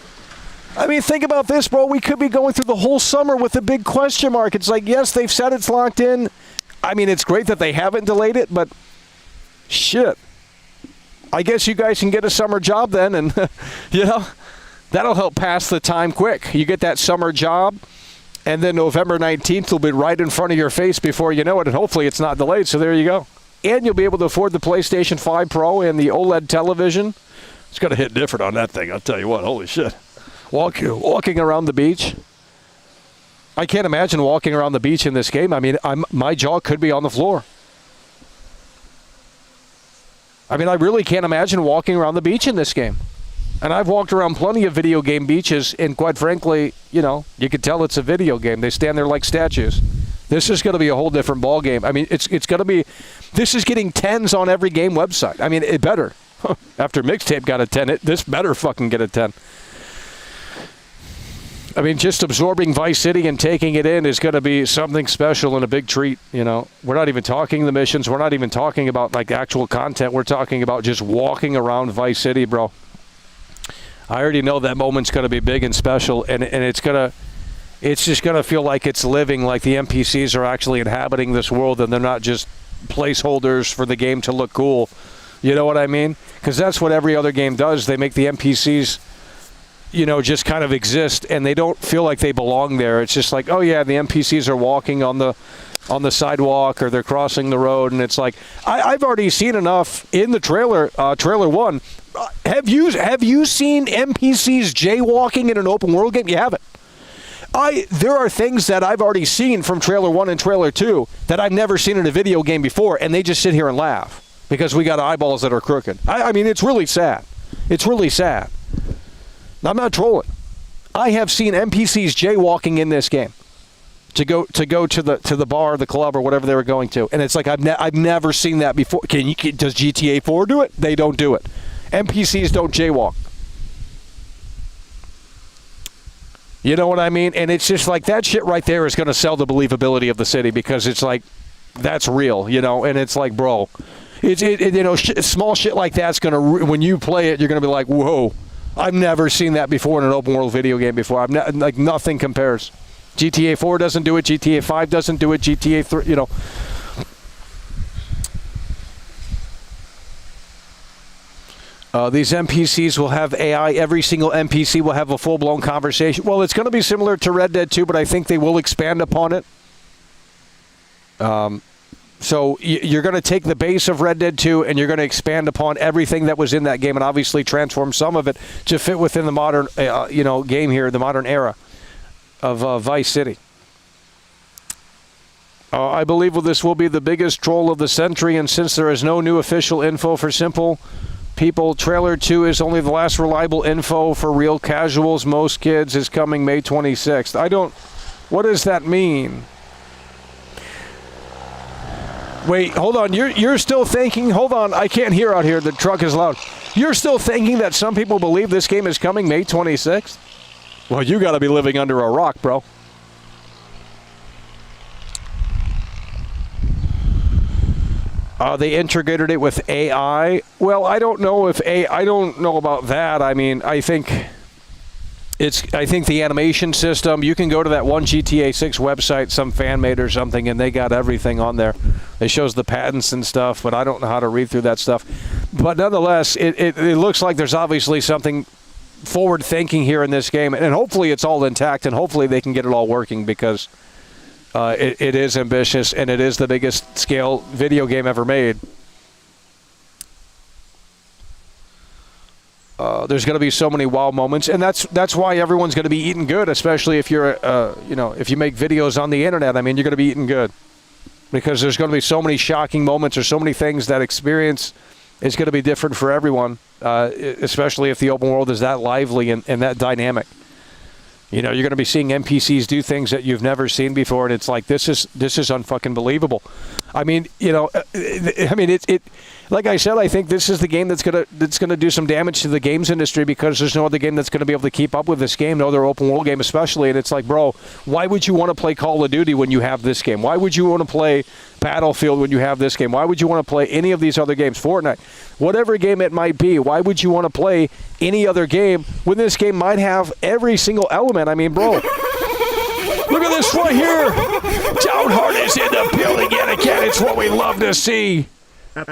Speaker 3: I mean, think about this, bro. We could be going through the whole summer with a big question mark. It's like, yes, they've said it's locked in. I mean, it's great that they haven't delayed it, but shit. I guess you guys can get a summer job then, and, you know, that'll help pass the time quick. You get that summer job, and then November 19th will be right in front of your face before you know it, and hopefully it's not delayed, so there you go. And you'll be able to afford the PlayStation 5 Pro and the OLED television. It's going to hit different on that thing, I'll tell you what. Holy shit. Walking around the beach. I can't imagine walking around the beach in this game. I mean, my jaw could be on the floor. I mean, I really can't imagine walking around the beach in this game. And I've walked around plenty of video game beaches, and quite frankly, you know, you could tell it's a video game. They stand there like statues. This is going to be a whole different ball game. I mean, it's going to be. This is getting 10s on every game website. I mean, it better. After Mixtape got a 10, this better fucking get a 10. I mean, just absorbing Vice City and taking it in is going to be something special and a big treat, you know. We're not even talking the missions. We're not even talking about, like, actual content. We're talking about just walking around Vice City, bro. I already know that moment's going to be big and special, and it's just going to feel like it's living, like the NPCs are actually inhabiting this world and they're not just placeholders for the game to look cool. You know what I mean? Because that's what every other game does. They make the NPCs, you know, just kind of exist, and they don't feel like they belong there. It's just like, oh yeah, the NPCs are walking on the sidewalk or they're crossing the road, and it's like, I've already seen enough in the trailer 1. Have you seen NPCs jaywalking in an open world game? You haven't. There are things that I've already seen from trailer 1 and trailer 2 that I've never seen in a video game before, and they just sit here and laugh because we got eyeballs that are crooked. I mean, it's really sad. It's really sad. I'm not trolling. I have seen NPCs jaywalking in this game to go to the bar, the club, or whatever they were going to, and it's like I've never seen that before. Does GTA 4 do it? They don't do it. NPCs don't jaywalk. You know what I mean? And it's just like that shit right there is going to sell the believability of the city because it's like that's real, you know. And it's like, bro, you know, small shit like that's going to, when you play it, you're going to be like, whoa, I've never seen that before in an open world video game before. Like nothing compares. GTA 4 doesn't do it. GTA 5 doesn't do it. GTA 3, you know. These NPCs will have AI. Every single NPC will have a full-blown conversation. Well, it's going to be similar to Red Dead 2, but I think they will expand upon it. So you're going to take the base of Red Dead 2 and you're going to expand upon everything that was in that game and obviously transform some of it to fit within the modern, game here, the modern era of Vice City. I believe this will be the biggest troll of the century, and since there is no new official info for simple people, Trailer 2 is only the last reliable info for real casuals. Most kids is coming May 26th. What does that mean? Wait, hold on. You're still thinking, hold on, I can't hear out here. The truck is loud. You're still thinking that some people believe this game is coming May 26th? Well, you got to be living under a rock, bro. They integrated it with AI. Well, I don't know I don't know about that. I mean, I think the animation system, you can go to that one GTA 6 website, some fan made or something, and they got everything on there. It shows the patents and stuff, but I don't know how to read through that stuff. But nonetheless, it looks like there's obviously something forward thinking here in this game, and hopefully it's all intact, and hopefully they can get it all working, because it is ambitious, and it is the biggest scale video game ever made. There's going to be so many wow moments, and that's why everyone's going to be eating good, especially if you're, if you make videos on the internet. I mean, you're going to be eating good because there's going to be so many shocking moments or so many things that experience is going to be different for everyone, especially if the open world is that lively and that dynamic. You know, you're going to be seeing NPCs do things that you've never seen before, and it's like, this is unfucking believable. I mean, it like I said, I think this is the game that's gonna do some damage to the games industry, because there's no other game that's gonna be able to keep up with this game, no other open world game especially. And it's like, bro, why would you want to play Call of Duty when you have this game? Why would you want to play Battlefield when you have this game? Why would you want to play any of these other games? Fortnite, whatever game it might be, why would you want to play any other game when this game might have every single element? I mean, bro, look at this right here. Down Hard is in the building yet again. It's what we love to see. Get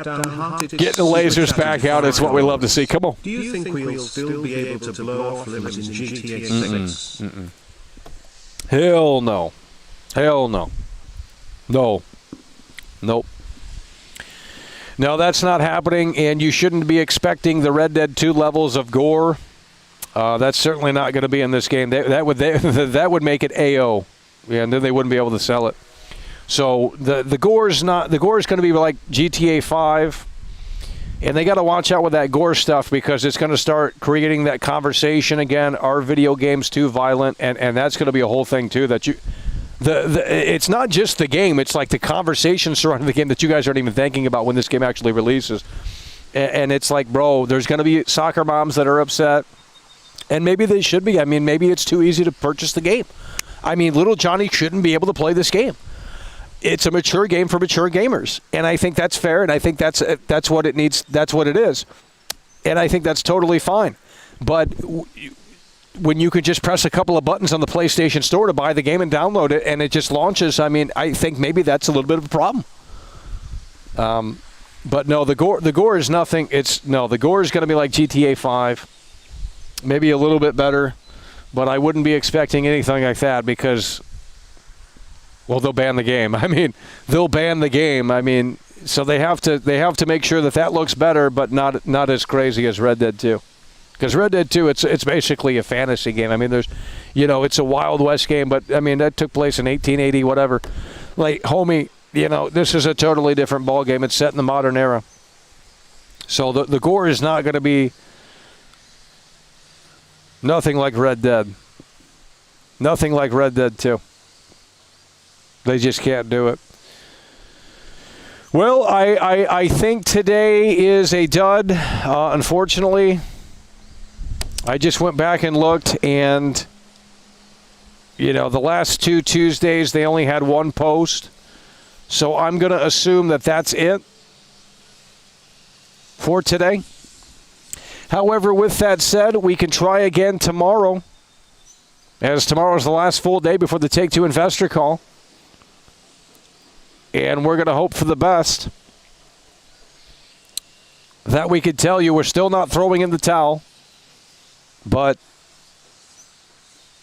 Speaker 3: the lasers back out. It's what we love to see. Come on.
Speaker 4: Do you think we'll still be able to blow off limits in GTA 6?
Speaker 3: Hell no. Hell no. No. Nope. No, that's not happening, and you shouldn't be expecting the Red Dead 2 levels of gore. That's certainly not going to be in this game. That would make it AO. Yeah, and then they wouldn't be able to sell it. So the gore is going to be like GTA 5, and they got to watch out with that gore stuff, because it's going to start creating that conversation again. Are video games too violent? And that's going to be a whole thing too. That it's not just the game; it's like the conversation surrounding the game that you guys aren't even thinking about when this game actually releases. And it's like, bro, there's going to be soccer moms that are upset, and maybe they should be. I mean, maybe it's too easy to purchase the game. I mean, little Johnny shouldn't be able to play this game. It's a mature game for mature gamers, and I think that's fair, and I think that's what it needs. That's what it is, and I think that's totally fine. But when you could just press a couple of buttons on the PlayStation Store to buy the game and download it, and it just launches, I mean, I think maybe that's a little bit of a problem. But no, the gore is nothing. The gore is going to be like GTA 5, maybe a little bit better, but I wouldn't be expecting anything like that, because, well, they'll ban the game. I mean, they'll ban the game. I mean, so they have to make sure that looks better, but not as crazy as Red Dead 2. Because Red Dead 2, it's basically a fantasy game. I mean, there's, it's a Wild West game, but I mean, that took place in 1880, whatever. Like, homie, this is a totally different ball game. It's set in the modern era. So the gore is not going to be nothing like Red Dead. Nothing like Red Dead 2. They just can't do it. Well, I think today is a dud, unfortunately. I just went back and looked, and, the last 2 Tuesdays, they only had one post. So I'm going to assume that that's it for today. However, with that said, we can try again tomorrow, as tomorrow is the last full day before the Take-Two investor call. And we're going to hope for the best. That we could tell you we're still not throwing in the towel. But,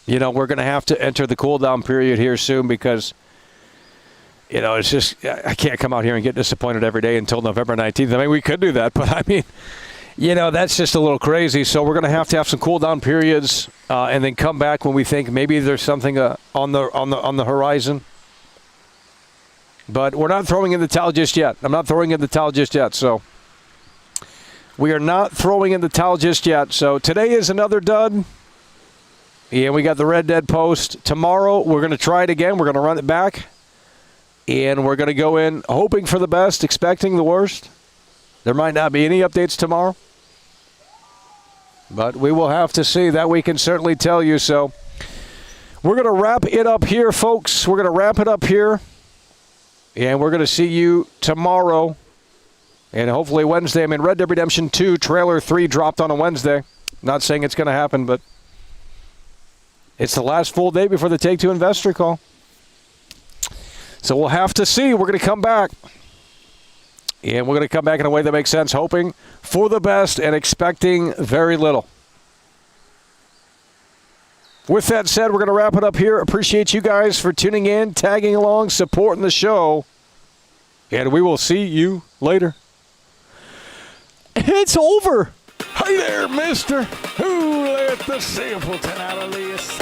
Speaker 3: we're going to have to enter the cool-down period here soon because, it's just, I can't come out here and get disappointed every day until November 19th. I mean, we could do that, but that's just a little crazy. So we're going to have some cool-down periods and then come back when we think maybe there's something on the horizon. But we're not throwing in the towel just yet. I'm not throwing in the towel just yet. So we are not throwing in the towel just yet. So today is another dud. And we got the Red Dead post. Tomorrow we're going to try it again. We're going to run it back. And we're going to go in hoping for the best, expecting the worst. There might not be any updates tomorrow. But we will have to see. That we can certainly tell you. So we're going to wrap it up here, folks. We're going to wrap it up here. And we're going to see you tomorrow. And hopefully Wednesday. I mean, Red Dead Redemption 2 Trailer 3 dropped on a Wednesday. Not saying it's going to happen, but it's the last full day before the Take-Two investor call. So we'll have to see. We're going to come back. And we're going to come back in a way that makes sense, hoping for the best and expecting very little. With that said, we're going to wrap it up here. Appreciate you guys for tuning in, tagging along, supporting the show. And we will see you later. It's over. Hey there, mister. Who let the simpleton out of this?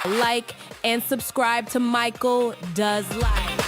Speaker 1: Like and subscribe to Michael Does Live.